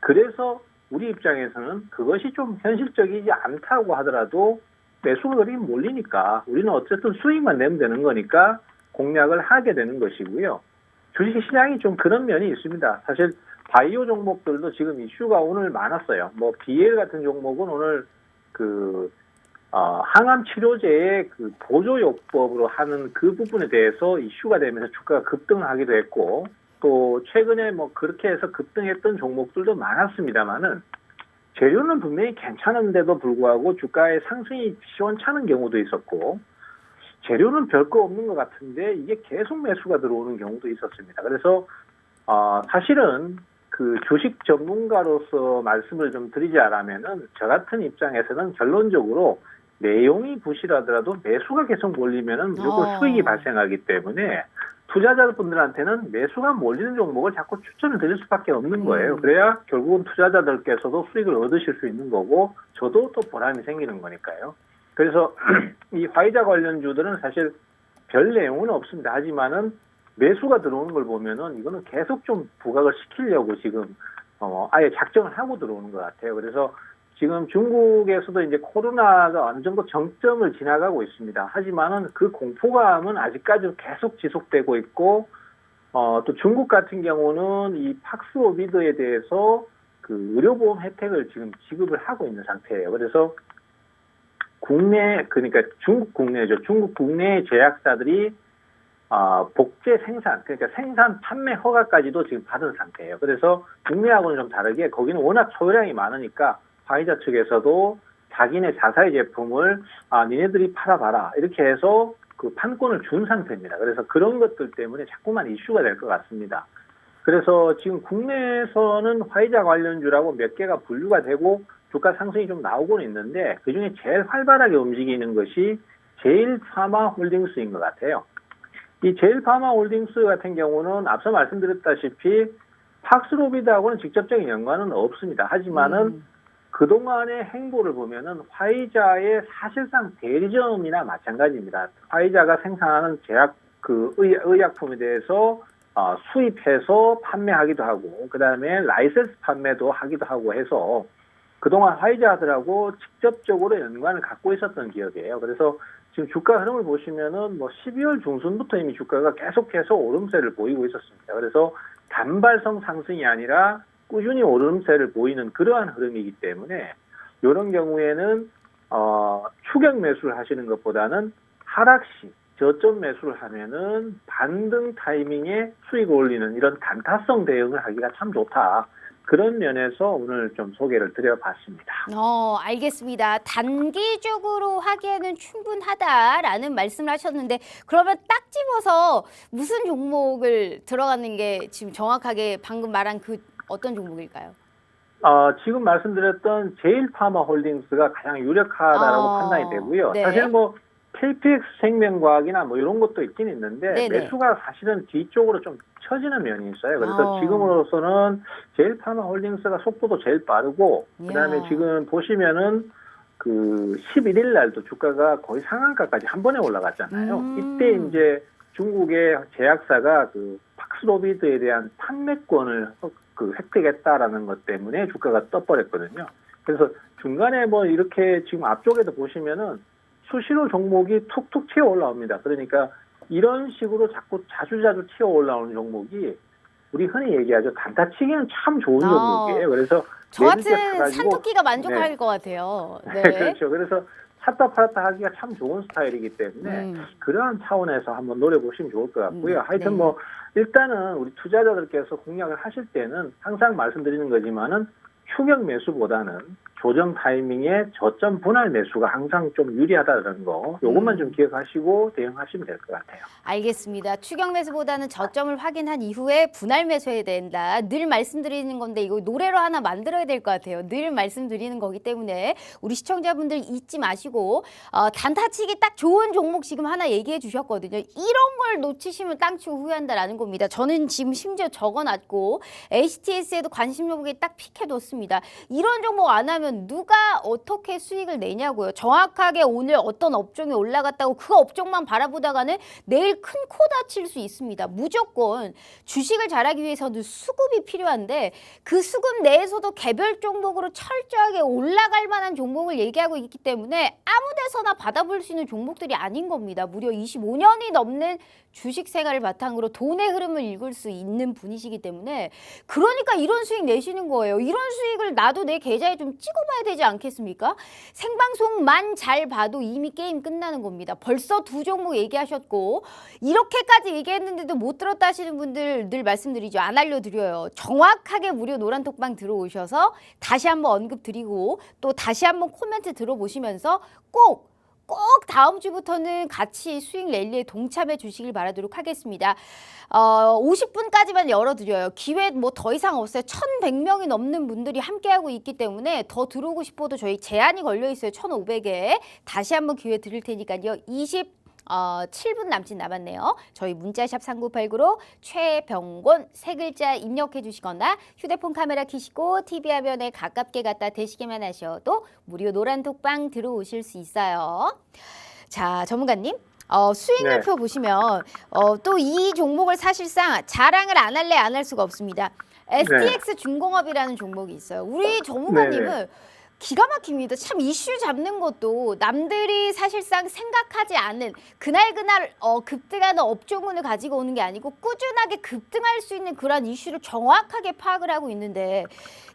그래서 우리 입장에서는 그것이 좀 현실적이지 않다고 하더라도 매수들이 몰리니까 우리는 어쨌든 수익만 내면 되는 거니까 공략을 하게 되는 것이고요. 주식시장이 좀 그런 면이 있습니다. 사실 바이오 종목들도 지금 이슈가 오늘 많았어요. 뭐 BL 같은 종목은 오늘 항암 치료제의 그 보조요법으로 하는 그 부분에 대해서 이슈가 되면서 주가가 급등하기도 했고 또 최근에 뭐 그렇게 해서 급등했던 종목들도 많았습니다만은 재료는 분명히 괜찮은데도 불구하고 주가의 상승이 시원찮은 경우도 있었고 재료는 별거 없는 것 같은데 이게 계속 매수가 들어오는 경우도 있었습니다. 그래서 사실은 그 주식 전문가로서 말씀을 좀 드리자라면은 저 같은 입장에서는 결론적으로 내용이 부실하더라도 매수가 계속 몰리면은 무조건 수익이 발생하기 때문에 투자자분들한테는 매수가 몰리는 종목을 자꾸 추천을 드릴 수밖에 없는 거예요. 그래야 결국은 투자자들께서도 수익을 얻으실 수 있는 거고 저도 또 보람이 생기는 거니까요. 그래서 이 화이자 관련주들은 사실 별 내용은 없습니다. 하지만은 매수가 들어오는 걸 보면은 이거는 계속 좀 부각을 시키려고 지금 아예 작정을 하고 들어오는 것 같아요. 그래서 지금 중국에서도 이제 코로나가 어느 정도 정점을 지나가고 있습니다. 하지만은 그 공포감은 아직까지 계속 지속되고 있고 또 중국 같은 경우는 이 팍스로비드에 대해서 그 의료보험 혜택을 지금 지급을 하고 있는 상태예요. 그래서 그러니까 중국 국내죠. 중국 국내 제약사들이 복제 생산, 그러니까 생산 판매 허가까지도 지금 받은 상태예요. 그래서 국내하고는 좀 다르게 거기는 워낙 소량이 많으니까 화이자 측에서도 자기네 자사의 제품을 니네들이 팔아봐라 이렇게 해서 그 판권을 준 상태입니다. 그래서 그런 것들 때문에 자꾸만 이슈가 될 것 같습니다. 그래서 지금 국내에서는 화이자 관련주라고 몇 개가 분류가 되고 주가 상승이 좀 나오고는 있는데 그중에 제일 활발하게 움직이는 것이 제일파마홀딩스인 것 같아요. 이 제일파마홀딩스 같은 경우는 앞서 말씀드렸다시피 팍스로비드하고는 직접적인 연관은 없습니다. 하지만은 그동안의 행보를 보면은 화이자의 사실상 대리점이나 마찬가지입니다. 화이자가 생산하는 제약 의약품에 대해서 수입해서 판매하기도 하고 그다음에 라이센스 판매도 하기도 하고 해서 그동안 화이자들하고 직접적으로 연관을 갖고 있었던 기업이에요. 그래서 지금 주가 흐름을 보시면은 뭐 12월 중순부터 이미 주가가 계속해서 오름세를 보이고 있었습니다. 그래서 단발성 상승이 아니라 꾸준히 오름세를 보이는 그러한 흐름이기 때문에 이런 경우에는 추격 매수를 하시는 것보다는 하락시 저점 매수를 하면은 반등 타이밍에 수익을 올리는 이런 단타성 대응을 하기가 참 좋다. 그런 면에서 오늘 좀 소개를 드려봤습니다.
알겠습니다. 단기적으로 하기에는 충분하다라는 말씀을 하셨는데 그러면 딱 집어서 무슨 종목을 들어가는 게 지금 정확하게 방금 말한 그 어떤 종목일까요?
지금 말씀드렸던 제일파마홀딩스가 가장 유력하다라고 판단이 되고요.
네.
사실 뭐 KPX 생명과학이나 뭐 이런 것도 있긴 있는데
네네.
매수가 사실은 뒤쪽으로 좀 처지는 면이 있어요. 그래서 지금으로서는 제일파마홀딩스가 속도도 제일 빠르고 그다음에
이야.
지금 보시면은 그 11일 날도 주가가 거의 상한가까지 한 번에 올라갔잖아요. 이때 이제 중국의 제약사가 그 팍스로비드에 대한 판매권을 획득했다라는 것 때문에 주가가 떠버렸거든요. 그래서 중간에 뭐 이렇게 지금 앞쪽에도 보시면은 수시로 종목이 툭툭 튀어 올라옵니다. 그러니까 이런 식으로 자꾸 자주자주 튀어 올라오는 종목이 우리 흔히 얘기하죠. 단타치기는 참 좋은 종목이에요. 그래서
저
매수세
같은
사가지고
산토끼가 만족할
네.
것 같아요. 네.
그렇죠. 그래서 샀다 팔았다 하기가 참 좋은 스타일이기 때문에 그러한 차원에서 한번 노려보시면 좋을 것 같고요. 하여튼
네.
뭐 일단은 우리 투자자들께서 공략을 하실 때는 항상 말씀드리는 거지만은 추격 매수보다는 조정 타이밍에 저점 분할 매수가 항상 좀 유리하다는 거, 요것만 좀 기억하시고 대응하시면 될 것 같아요.
알겠습니다. 추격 매수보다는 저점을 확인한 이후에 분할 매수해야 된다. 늘 말씀드리는 건데 이거 노래로 하나 만들어야 될 것 같아요. 늘 말씀드리는 거기 때문에 우리 시청자분들 잊지 마시고 단타치기 딱 좋은 종목 지금 하나 얘기해 주셨거든요. 이런 걸 놓치시면 땅 치고 후회한다라는 겁니다. 저는 지금 심지어 적어놨고 HTS에도 관심 종목에 딱 픽해뒀습니다. 이런 종목 안 하면 누가 어떻게 수익을 내냐고요. 정확하게 오늘 어떤 업종이 올라갔다고 그 업종만 바라보다가는 내일 큰 코 다칠 수 있습니다. 무조건 주식을 잘하기 위해서는 수급이 필요한데 그 수급 내에서도 개별 종목으로 철저하게 올라갈 만한 종목을 얘기하고 있기 때문에 아무 데서나 받아볼 수 있는 종목들이 아닌 겁니다. 무려 25년이 넘는 주식 생활을 바탕으로 돈의 흐름을 읽을 수 있는 분이시기 때문에 그러니까 이런 수익 내시는 거예요. 이런 수익을 나도 내 계좌에 좀 찍어봐야 되지 않겠습니까? 생방송만 잘 봐도 이미 게임 끝나는 겁니다. 벌써 두 종목 얘기하셨고 이렇게까지 얘기했는데도 못 들었다 하시는 분들 늘 말씀드리죠. 안 알려드려요. 정확하게 무료 노란톡방 들어오셔서 다시 한번 언급드리고 또 다시 한번 코멘트 들어보시면서 꼭 다음 주부터는 같이 수익 랠리에 동참해 주시길 바라도록 하겠습니다. 50분까지만 열어드려요. 기회 뭐 더 이상 없어요. 1,100명이 넘는 분들이 함께하고 있기 때문에 더 들어오고 싶어도 저희 제한이 걸려 있어요. 1,500에. 다시 한번 기회 드릴 테니까요. 7분 남짓 남았네요. 저희 문자샵 3989로 최병곤 세 글자 입력해 주시거나 휴대폰 카메라 켜시고 TV 화면에 가깝게 갖다 대시기만 하셔도 무료 노란톡방 들어오실 수 있어요. 자, 전문가님. 수익률표 보시면 또 이 종목을 사실상 자랑을 안 할래 안 할 수가 없습니다. STX 중공업이라는 종목이 있어요. 우리 전문가님은 기가 막힙니다. 참 이슈 잡는 것도 남들이 사실상 생각하지 않는 그날 급등하는 업종군을 가지고 오는 게 아니고 꾸준하게 급등할 수 있는 그런 이슈를 정확하게 파악을 하고 있는데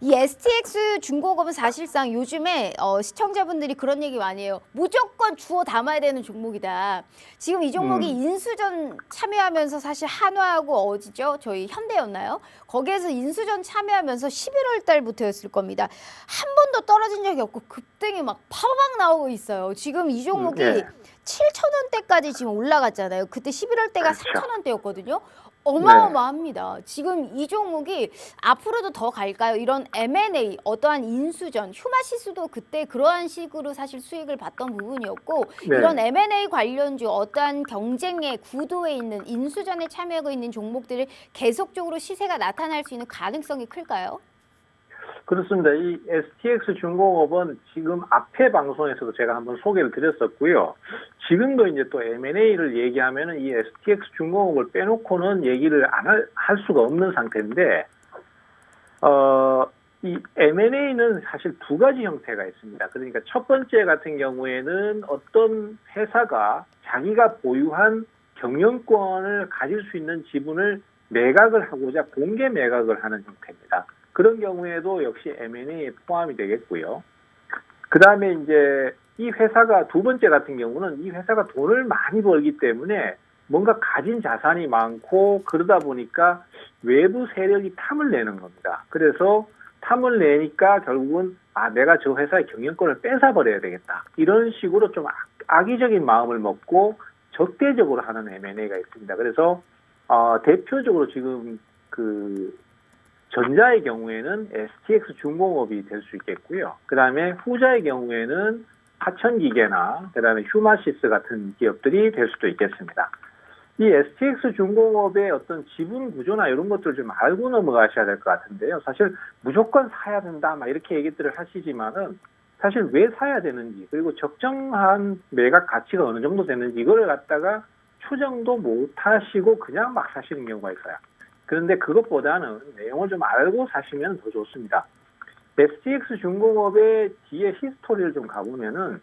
이 STX 중공업은 사실상 요즘에 시청자분들이 그런 얘기 많이 해요. 무조건 주워 담아야 되는 종목이다. 지금 이 종목이 인수전 참여하면서 사실 한화하고 어디죠? 저희 현대였나요? 거기에서 인수전 참여하면서 11월 달부터였을 겁니다. 한 번도 떨어진 적이 없고 급등이 막 파박 나오고 있어요. 지금 이 종목이 7,000원대까지 지금 올라갔잖아요. 그때 11월 때가 3,000원대였거든요. 어마어마합니다. 지금 이 종목이 앞으로도 더 갈까요? 이런 M&A, 어떠한 인수전, 휴마시스도 그때 그러한 식으로 사실 수익을 봤던 부분이었고 이런 M&A 관련주, 어떠한 경쟁의 구도에 있는 인수전에 참여하고 있는 종목들을 계속적으로 시세가 나타날 수 있는 가능성이 클까요?
그렇습니다. 이 STX 중공업은 지금 앞에 방송에서도 제가 한번 소개를 드렸었고요. 지금도 이제 또 M&A를 얘기하면은 이 STX 중공업을 빼놓고는 얘기를 안 할 수가 없는 상태인데, 이 M&A는 사실 두 가지 형태가 있습니다. 그러니까 첫 번째 같은 경우에는 어떤 회사가 자기가 보유한 경영권을 가질 수 있는 지분을 매각을 하고자 공개 매각을 하는 형태입니다. 그런 경우에도 역시 M&A에 포함이 되겠고요. 그 다음에 이제 이 회사가 두 번째 같은 경우는 이 회사가 돈을 많이 벌기 때문에 뭔가 가진 자산이 많고 그러다 보니까 외부 세력이 탐을 내는 겁니다. 그래서 탐을 내니까 결국은 내가 저 회사의 경영권을 뺏어버려야 되겠다. 이런 식으로 좀 악의적인 마음을 먹고 적대적으로 하는 M&A가 있습니다. 그래서 대표적으로 지금 전자의 경우에는 STX 중공업이 될 수 있겠고요. 그 다음에 후자의 경우에는 하천기계나 그다음에 휴마시스 같은 기업들이 될 수도 있겠습니다. 이 STX 중공업의 어떤 지분 구조나 이런 것들을 좀 알고 넘어가셔야 될 것 같은데요. 사실 무조건 사야 된다, 막 이렇게 얘기들을 하시지만은 사실 왜 사야 되는지, 그리고 적정한 매각 가치가 어느 정도 되는지 이거를 갖다가 추정도 못 하시고 그냥 막 사시는 경우가 있어요. 그런데 그것보다는 내용을 좀 알고 사시면 더 좋습니다. STX 중공업의 뒤에 히스토리를 좀 가보면은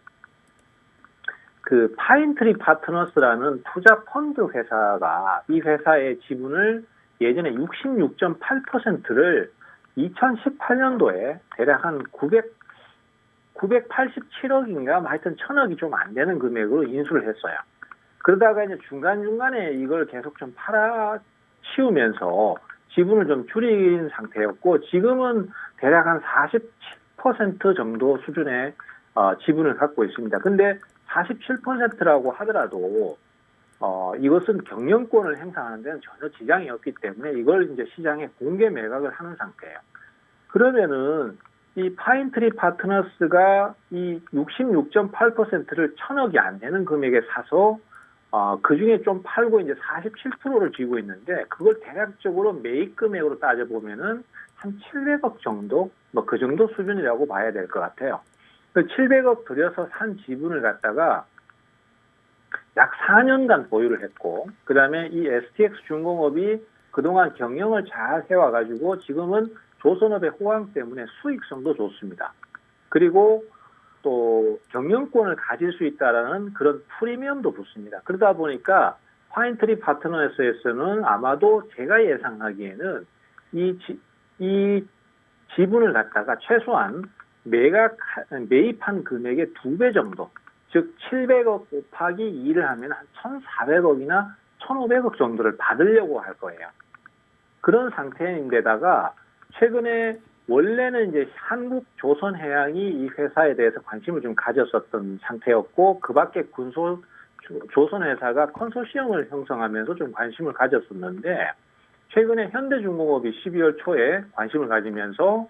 그 파인트리 파트너스라는 투자 펀드 회사가 이 회사의 지분을 예전에 66.8%를 2018년도에 대략 한 987억인가 하여튼 1000억이 좀 안 되는 금액으로 인수를 했어요. 그러다가 이제 중간중간에 이걸 계속 좀 팔아치우면서 지분을 좀 줄인 상태였고, 지금은 대략 한 47% 정도 수준의 지분을 갖고 있습니다. 근데 47%라고 하더라도 이것은 경영권을 행사하는 데는 전혀 지장이 없기 때문에 이걸 이제 시장에 공개 매각을 하는 상태예요. 그러면은 이 파인트리 파트너스가 이 66.8%를 1000억이 안 되는 금액에 사서 그 중에 좀 팔고 이제 47%를 쥐고 있는데, 그걸 대략적으로 매입 금액으로 따져보면은 한 700억 정도, 뭐 그 정도 수준이라고 봐야 될 것 같아요. 700억 들여서 산 지분을 갖다가 약 4년간 보유를 했고, 그 다음에 이 STX 중공업이 그동안 경영을 잘 해와가지고 지금은 조선업의 호황 때문에 수익성도 좋습니다. 그리고 또 경영권을 가질 수 있다라는 그런 프리미엄도 붙습니다. 그러다 보니까 파인트리 파트너스에서는 아마도 제가 예상하기에는 이 지분을 갖다가 최소한 매입한 금액의 2배 정도, 즉 700억 곱하기 2를 하면 한 1,400억이나 1,500억 정도를 받으려고 할 거예요. 그런 상태인데다가 최근에 원래는 이제 한국조선해양이 이 회사에 대해서 관심을 좀 가졌었던 상태였고, 그 밖에 조선회사가 컨소시엄을 형성하면서 좀 관심을 가졌었는데, 최근에 현대중공업이 12월 초에 관심을 가지면서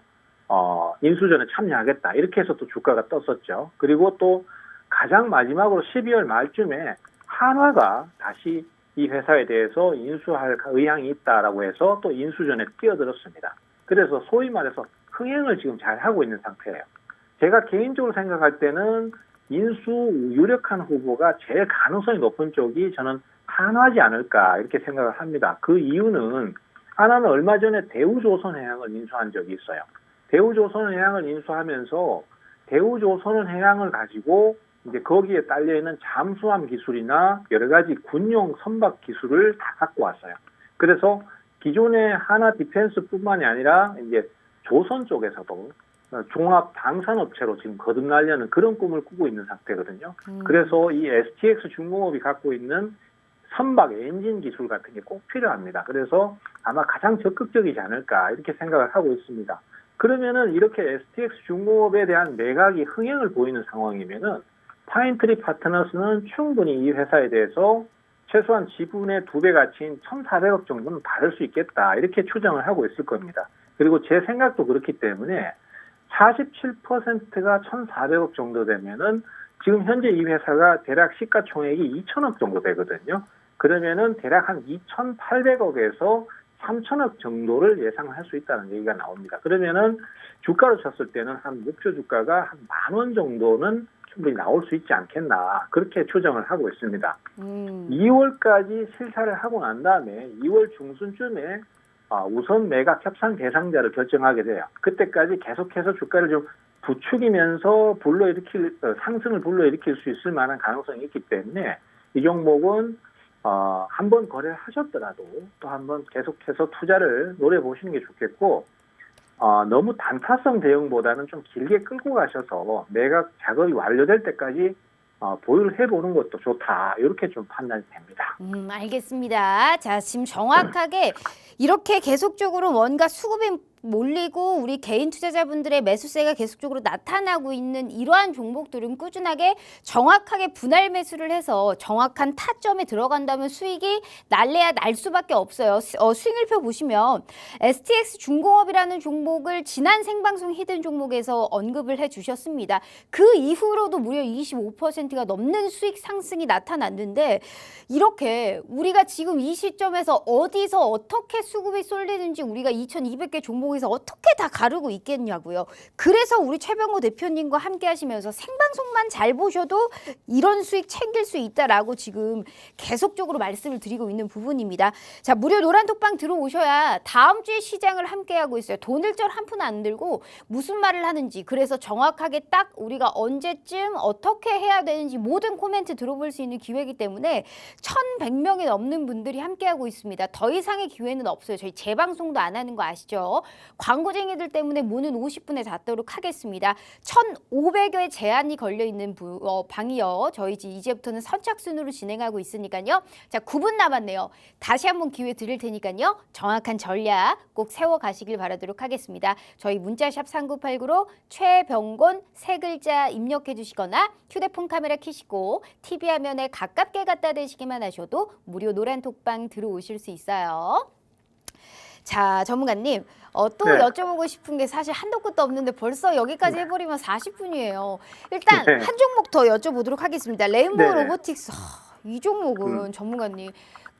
인수전에 참여하겠다, 이렇게 해서 또 주가가 떴었죠. 그리고 또 가장 마지막으로 12월 말쯤에 한화가 다시 이 회사에 대해서 인수할 의향이 있다라고 해서 또 인수전에 뛰어들었습니다. 그래서 소위 말해서 흥행을 지금 잘 하고 있는 상태예요. 제가 개인적으로 생각할 때는 인수 유력한 후보가 제일 가능성이 높은 쪽이 저는 한화지 않을까, 이렇게 생각을 합니다. 그 이유는 하나는 얼마 전에 대우조선해양을 인수한 적이 있어요. 대우조선해양을 인수하면서 대우조선해양을 가지고 이제 거기에 딸려 있는 잠수함 기술이나 여러 가지 군용 선박 기술을 다 갖고 왔어요. 그래서 기존의 하나 디펜스뿐만이 아니라 이제 조선 쪽에서도 종합 방산업체로 지금 거듭나려는 그런 꿈을 꾸고 있는 상태거든요. 그래서 이 STX 중공업이 갖고 있는 선박 엔진 기술 같은 게 꼭 필요합니다. 그래서 아마 가장 적극적이지 않을까, 이렇게 생각을 하고 있습니다. 그러면은 이렇게 STX 중공업에 대한 매각이 흥행을 보이는 상황이면은 파인트리 파트너스는 충분히 이 회사에 대해서 최소한 지분의 2배 가치인 1,400억 정도는 받을 수 있겠다, 이렇게 추정을 하고 있을 겁니다. 그리고 제 생각도 그렇기 때문에 47%가 1,400억 정도 되면은 지금 현재 이 회사가 대략 시가총액이 2,000억 정도 되거든요. 그러면은 대략 한 2,800억에서 3,000억 정도를 예상할 수 있다는 얘기가 나옵니다. 그러면은 주가로 쳤을 때는 한 목표 주가가 한 10,000원 정도는 충분히 나올 수 있지 않겠나, 그렇게 추정을 하고 있습니다. 2월까지 실사를 하고 난 다음에 2월 중순쯤에 우선 매각 협상 대상자를 결정하게 돼요. 그때까지 계속해서 주가를 좀 부추기면서 상승을 불러일으킬 수 있을 만한 가능성이 있기 때문에 이 종목은 한번 거래를 하셨더라도 또 한번 계속해서 투자를 노려보시는 게 좋겠고, 너무 단타성 대응보다는 좀 길게 끌고 가셔서 매각 작업이 완료될 때까지 보유를 해보는 것도 좋다, 이렇게 좀 판단이 됩니다.
알겠습니다. 자, 지금 정확하게 이렇게 계속적으로 뭔가 수급이 몰리고 우리 개인 투자자분들의 매수세가 계속적으로 나타나고 있는 이러한 종목들은 꾸준하게 정확하게 분할 매수를 해서 정확한 타점에 들어간다면 수익이 날래야 날 수밖에 없어요. 수익률표 보시면 STX 중공업이라는 종목을 지난 생방송 히든 종목에서 언급을 해주셨습니다. 그 이후로도 무려 25%가 넘는 수익 상승이 나타났는데 이렇게 우리가 지금 이 시점에서 어디서 어떻게 수급이 쏠리는지 우리가 2200개 종목에서 어떻게 다 가르고 있겠냐고요. 그래서 우리 최병호 대표님과 함께 하시면서 생방송만 잘 보셔도 이런 수익 챙길 수 있다라고 지금 계속적으로 말씀을 드리고 있는 부분입니다. 자, 무료 노란톡방 들어오셔야 다음 주에 시장을 함께 하고 있어요. 돈을 절 한 푼 안 들고 무슨 말을 하는지, 그래서 정확하게 딱 우리가 언제쯤 어떻게 해야 되는지 모든 코멘트 들어볼 수 있는 기회이기 때문에 1100명이 넘는 분들이 함께하고 있습니다. 더 이상의 기회는 없어요. 저희 재방송도 안 하는 거 아시죠? 광고쟁이들 때문에 문은 50분에 닫도록 하겠습니다. 1500여의 제한이 걸려있는 방이요. 저희 이제부터는 선착순으로 진행하고 있으니까요. 자, 9분 남았네요. 다시 한번 기회 드릴 테니까요. 정확한 전략 꼭 세워가시길 바라도록 하겠습니다. 저희 문자샵 3989로 최병곤 세 글자 입력해 주시거나 휴대폰 카메라 켜시고 TV 화면에 가깝게 갖다 대시기만 하셔도 무료 노란톡방 들어오실 수 있어요. 자, 전문가님, 또
네.
여쭤보고 싶은 게 사실 한도 끝도 없는데 벌써 여기까지 해버리면 40분이에요. 일단
네.
한 종목 더 여쭤보도록 하겠습니다. 레인보우
네.
로보틱스. 이 종목은 전문가님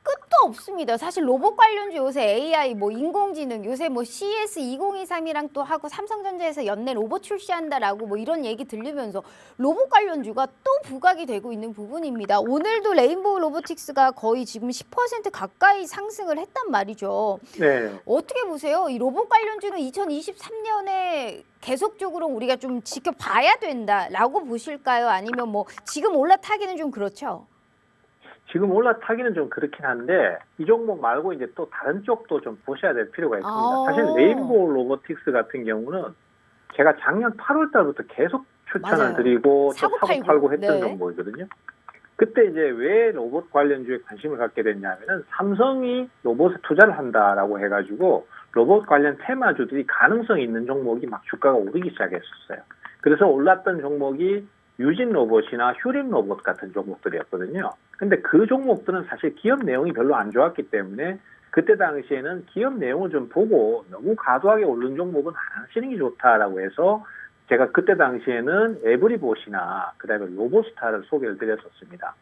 끝도 없습니다. 사실 로봇 관련주 요새 AI, 뭐 인공지능, 요새 뭐 CS2023이랑 또 하고 삼성전자에서 연내 로봇 출시한다라고 뭐 이런 얘기 들리면서 로봇 관련주가 또 부각이 되고 있는 부분입니다. 오늘도 레인보우 로보틱스가 거의 지금 10% 가까이 상승을 했단 말이죠.
네.
어떻게 보세요? 이 로봇 관련주는 2023년에 계속적으로 우리가 좀 지켜봐야 된다라고 보실까요? 아니면 뭐 지금 올라타기는 좀 그렇죠?
지금 올라타기는 좀 그렇긴 한데 이 종목 말고 이제 또 다른 쪽도 좀 보셔야 될 필요가 있습니다. 사실 레인보우 로보틱스 같은 경우는 제가 작년 8월 달부터 계속 추천을
맞아요.
드리고 또
사고
사고 팔고 했던
네.
종목이거든요. 그때 이제 왜 로봇 관련주에 관심을 갖게 됐냐면은 삼성이 로봇에 투자를 한다라고 해가지고 로봇 관련 테마주들이 가능성이 있는 종목이 막 주가가 오르기 시작했었어요. 그래서 올랐던 종목이 유진 로봇이나 휴림 로봇 같은 종목들이었거든요. 근데 그 종목들은 사실 기업 내용이 별로 안 좋았기 때문에 그때 당시에는 기업 내용을 좀 보고 너무 과도하게 오른 종목은 안 하시는 게 좋다라고 해서 제가 그때 당시에는 에브리봇이나 그다음에 로보스타를 소개를 드렸었습니다.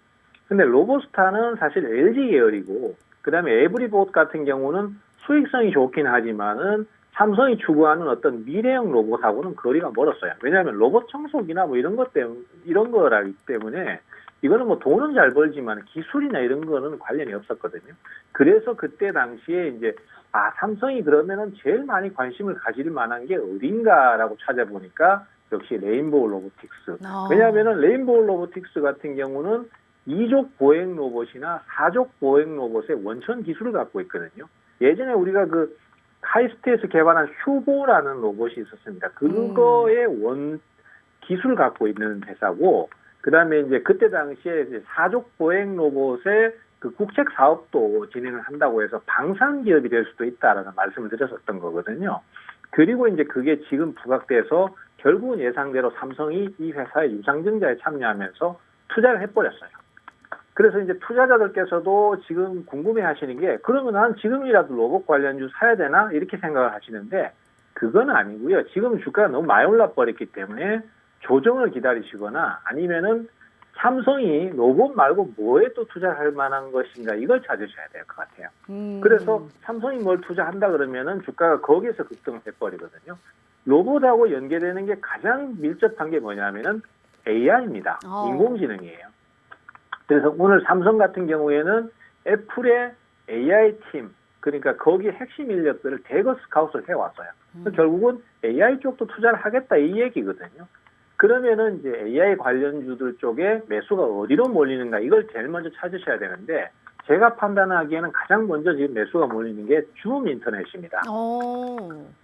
근데 로보스타는 사실 LG 계열이고 그다음에 에브리봇 같은 경우는 수익성이 좋긴 하지만은 삼성이 추구하는 어떤 미래형 로봇하고는 거리가 멀었어요. 왜냐하면 로봇 청소기나 뭐 이런 것 때문에 이런 거라기 때문에 이거는 뭐 돈은 잘 벌지만 기술이나 이런 거는 관련이 없었거든요. 그래서 그때 당시에 이제 삼성이 그러면은 제일 많이 관심을 가질 만한 게 어딘가라고 찾아보니까 역시 레인보우 로보틱스. 왜냐하면은 레인보우 로보틱스 같은 경우는 2족 보행 로봇이나 4족 보행 로봇의 원천 기술을 갖고 있거든요. 예전에 우리가 그 카이스트에서 개발한 휴보라는 로봇이 있었습니다. 그거의 원 기술을 갖고 있는 회사고, 그 다음에 이제 그때 당시에 이제 4족 보행 로봇의 그 국책 사업도 진행을 한다고 해서 방산 기업이 될 수도 있다라는 말씀을 드렸었던 거거든요. 그리고 이제 그게 지금 부각돼서 결국은 예상대로 삼성이 이 회사의 유상증자에 참여하면서 투자를 해버렸어요. 그래서 이제 투자자들께서도 지금 궁금해 하시는 게, 그러면 난 지금이라도 로봇 관련주 사야 되나? 이렇게 생각을 하시는데, 그건 아니고요. 지금 주가가 너무 많이 올라버렸기 때문에 조정을 기다리시거나 아니면은 삼성이 로봇 말고 뭐에 또 투자할 만한 것인가, 이걸 찾으셔야 될 것 같아요. 그래서 삼성이 뭘 투자한다 그러면은 주가가 거기에서 급등을 해버리거든요. 로봇하고 연계되는 게 가장 밀접한 게 뭐냐면은 AI입니다. 인공지능이에요. 그래서 오늘 삼성 같은 경우에는 애플의 AI 팀, 그러니까 거기 핵심 인력들을 대거 스카웃을 해왔어요. 결국은 AI 쪽도 투자를 하겠다 이 얘기거든요. 그러면은 이제 AI 관련주들 쪽에 매수가 어디로 몰리는가, 이걸 제일 먼저 찾으셔야 되는데, 제가 판단하기에는 가장 먼저 지금 매수가 몰리는 게 줌 인터넷입니다.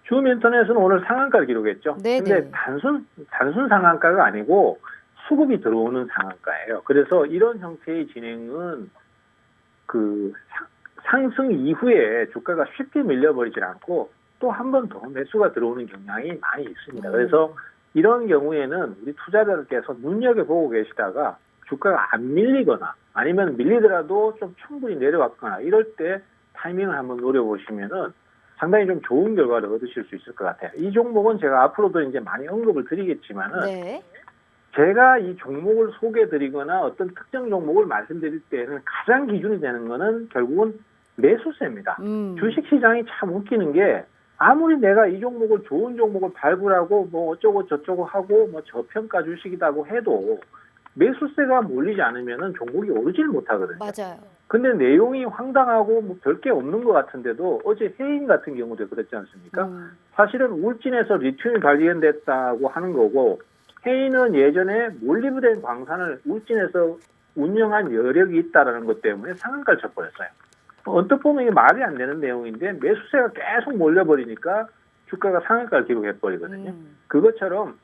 줌 인터넷은 오늘 상한가를 기록했죠. 근데 단순 상한가가 아니고 수급이 들어오는 상한가예요. 그래서 이런 형태의 진행은 그 상승 이후에 주가가 쉽게 밀려버리질 않고 또 한 번 더 매수가 들어오는 경향이 많이 있습니다. 그래서 이런 경우에는 우리 투자자들께서 눈여겨보고 계시다가 주가가 안 밀리거나 아니면 밀리더라도 좀 충분히 내려갔거나 이럴 때 타이밍을 한번 노려보시면은 상당히 좀 좋은 결과를 얻으실 수 있을 것 같아요. 이 종목은 제가 앞으로도 이제 많이 언급을 드리겠지만은
네.
제가 이 종목을 소개드리거나 어떤 특정 종목을 말씀드릴 때는 가장 기준이 되는 거는 결국은 매수세입니다. 주식시장이 참 웃기는 게 아무리 내가 이 종목을 좋은 종목을 발굴하고 뭐 어쩌고 저쩌고 하고 뭐 저평가 주식이라고 해도 매수세가 몰리지 않으면은 종목이 오르질 못하거든요.
맞아요.
근데 내용이 황당하고 뭐 별게 없는 것 같은데도 어제 해인 같은 경우도 그랬지 않습니까? 사실은 울진에서 리튬이 발견됐다고 하는 거고 해인은 예전에 몰리브덴 광산을 울진에서 운영한 여력이 있다라는 것 때문에 상한가를 쳐버렸어요. 언뜻 보면 이게 말이 안 되는 내용인데 매수세가 계속 몰려버리니까 주가가 상한가를 기록해버리거든요. 그것처럼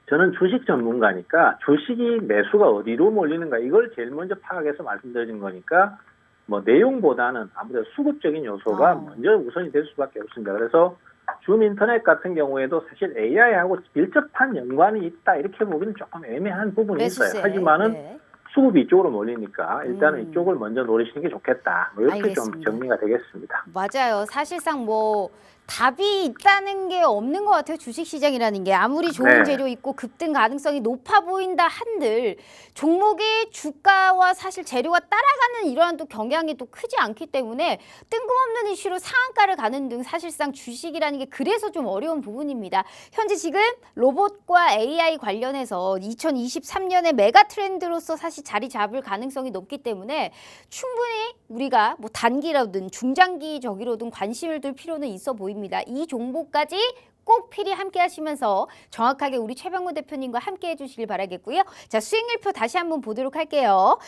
저는 주식 전문가니까 주식이 매수가 어디로 몰리는가 이걸 제일 먼저 파악해서 말씀드리는 거니까 뭐 내용보다는 아무래도 수급적인 요소가 먼저 우선이 될 수밖에 없습니다. 그래서 줌인터넷 같은 경우에도 사실 AI하고 밀접한 연관이 있다 이렇게 보기는 조금 애매한 부분이 있어요. 하지만은
네.
수급이 이쪽으로 몰리니까 일단은 이쪽을 먼저 노리시는 게 좋겠다. 뭐 이렇게
알겠습니다.
좀 정리가 되겠습니다.
맞아요. 사실상 뭐 답이 있다는 게 없는 것 같아요. 주식시장이라는 게 아무리 좋은
네.
재료 있고 급등 가능성이 높아 보인다 한들 종목의 주가와 사실 재료가 따라가는 이러한 또 경향이 또 크지 않기 때문에 뜬금없는 이슈로 상한가를 가는 등 사실상 주식이라는 게 그래서 좀 어려운 부분입니다. 현재 지금 로봇과 AI 관련해서 2023년의 메가 트렌드로서 사실 자리 잡을 가능성이 높기 때문에 충분히 우리가 뭐 단기로든 중장기적으로든 관심을 둘 필요는 있어 보입니다. 이 종목까지 꼭 필히 함께 하시면서 정확하게 우리 최병구 대표님과 함께 해주시길 바라겠고요. 자, 수익률표 다시 한번 보도록 할게요.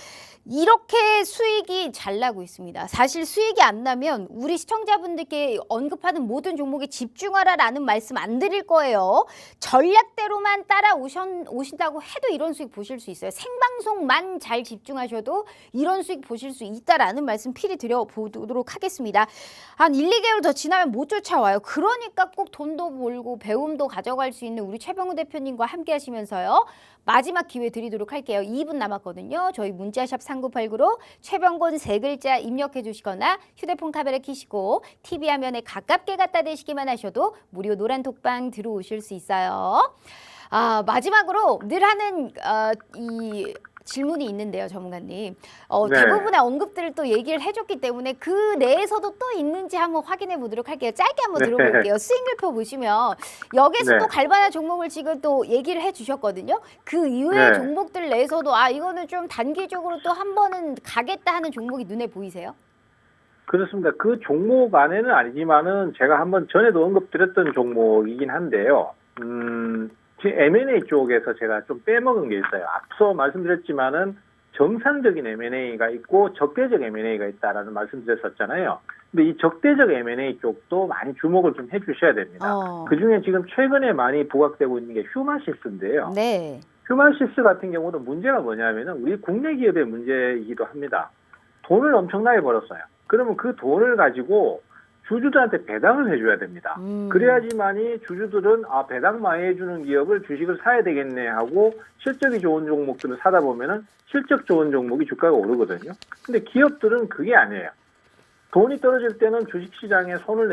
이렇게 수익이 잘 나고 있습니다. 사실 수익이 안 나면 우리 시청자분들께 언급하는 모든 종목에 집중하라라는 말씀 안 드릴 거예요. 전략대로만 따라오신다고 해도 이런 수익 보실 수 있어요. 생방송만 잘 집중하셔도 이런 수익 보실 수 있다라는 말씀 필히 드려보도록 하겠습니다. 한 1, 2개월 더 지나면 못 쫓아와요. 그러니까 꼭 돈도 몰고 배움도 가져갈 수 있는 우리 최병우 대표님과 함께 하시면서요. 마지막 기회 드리도록 할게요. 2분 남았거든요. 저희 문자샵 3989로 최병곤 세 글자 입력해 주시거나 휴대폰 카메라 켜시고 TV 화면에 가깝게 갖다 대시기만 하셔도 무료 노란 톡방 들어오실 수 있어요. 마지막으로 늘 하는 이 질문이 있는데요, 전문가님.
네.
대부분의 언급들을 또 얘기를 해줬기 때문에 그 내에서도 또 있는지 한번 확인해 보도록 할게요. 짧게 한번 들어볼게요. 수익률표 보시면 여기서
네.
또 갈만한 종목을 지금 또 얘기를 해주셨거든요. 그 이외의
네.
종목들 내에서도 이거는 좀 단기적으로 또 한 번은 가겠다 하는 종목이 눈에 보이세요?
그렇습니다. 그 종목 안에는 아니지만은 제가 한번 전에도 언급드렸던 종목이긴 한데요. M&A 쪽에서 제가 좀 빼먹은 게 있어요. 앞서 말씀드렸지만은 정상적인 M&A가 있고 적대적 M&A가 있다라는 말씀드렸었잖아요. 근데 이 적대적 M&A 쪽도 많이 주목을 좀 해주셔야 됩니다. 그중에 지금 최근에 많이 부각되고 있는 게 휴마시스인데요.
네.
휴마시스 같은 경우도 문제가 뭐냐면은 우리 국내 기업의 문제이기도 합니다. 돈을 엄청나게 벌었어요. 그러면 그 돈을 가지고 주주들한테 배당을 해줘야 됩니다. 그래야지만이 주주들은 배당 많이 해주는 기업을 주식을 사야 되겠네 하고 실적이 좋은 종목들을 사다 보면은 실적 좋은 종목이 주가가 오르거든요. 근데 기업들은 그게 아니에요. 돈이 떨어질 때는 주식시장에 손을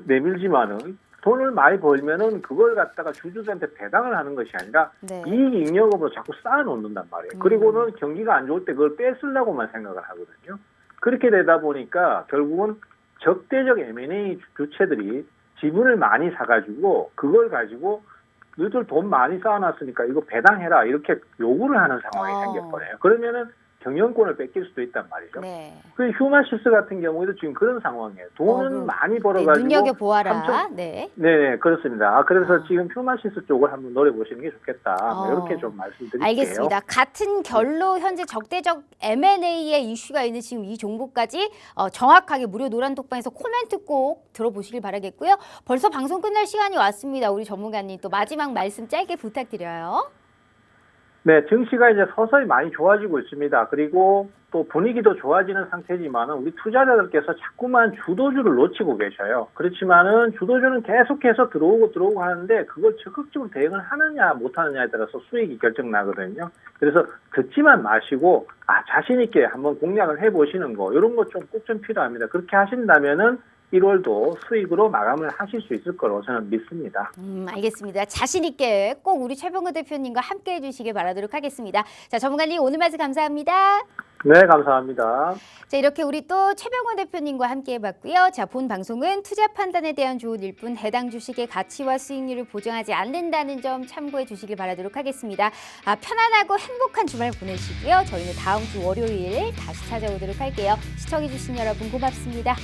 내밀지만은 돈을 많이 벌면은 그걸 갖다가 주주들한테 배당을 하는 것이 아니라
네.
이익 잉여금으로 자꾸 쌓아놓는단 말이에요. 그리고는 경기가 안 좋을 때 그걸 뺏으려고만 생각을 하거든요. 그렇게 되다 보니까 결국은 적대적 M&A 주체들이 지분을 많이 사가지고 그걸 가지고 너희들 돈 많이 쌓아놨으니까 이거 배당해라 이렇게 요구를 하는 상황이 생겨버려요. 그러면은 경영권을 뺏길 수도 있단 말이죠.
네.
그 휴마시스 같은 경우에도 지금 그런 상황이에요. 돈은 많이 벌어가지고
눈여겨보아라. 네.
네, 그렇습니다. 그래서 지금 휴마시스 쪽을 한번 노려보시는 게 좋겠다. 이렇게 좀 말씀드릴게요.
알겠습니다. 같은 결로 현재 적대적 M&A의 이슈가 있는 지금 이 종목까지 정확하게 무료 노란 톡방에서 코멘트 꼭 들어보시길 바라겠고요. 벌써 방송 끝날 시간이 왔습니다. 우리 전문가님 또 마지막 말씀 짧게 부탁드려요.
네, 증시가 이제 서서히 많이 좋아지고 있습니다. 그리고 또 분위기도 좋아지는 상태지만은 우리 투자자들께서 자꾸만 주도주를 놓치고 계셔요. 그렇지만은 주도주는 계속해서 들어오고 하는데 그걸 적극적으로 대응을 하느냐 못하느냐에 따라서 수익이 결정나거든요. 그래서 듣지만 마시고 자신 있게 한번 공략을 해보시는 거 이런 것 좀 꼭 좀 필요합니다. 그렇게 하신다면은 1월도 수익으로 마감을 하실 수 있을 거로 저는 믿습니다.
알겠습니다. 자신 있게 꼭 우리 최병호 대표님과 함께 해주시길 바라도록 하겠습니다. 자, 전문가님 오늘 말씀 감사합니다.
네, 감사합니다.
자, 이렇게 우리 또 최병호 대표님과 함께 해봤고요. 자, 본 방송은 투자 판단에 대한 조언일 뿐 해당 주식의 가치와 수익률을 보장하지 않는다는 점 참고해 주시길 바라도록 하겠습니다. 편안하고 행복한 주말 보내시고요. 저희는 다음 주 월요일 다시 찾아오도록 할게요. 시청해 주신 여러분 고맙습니다.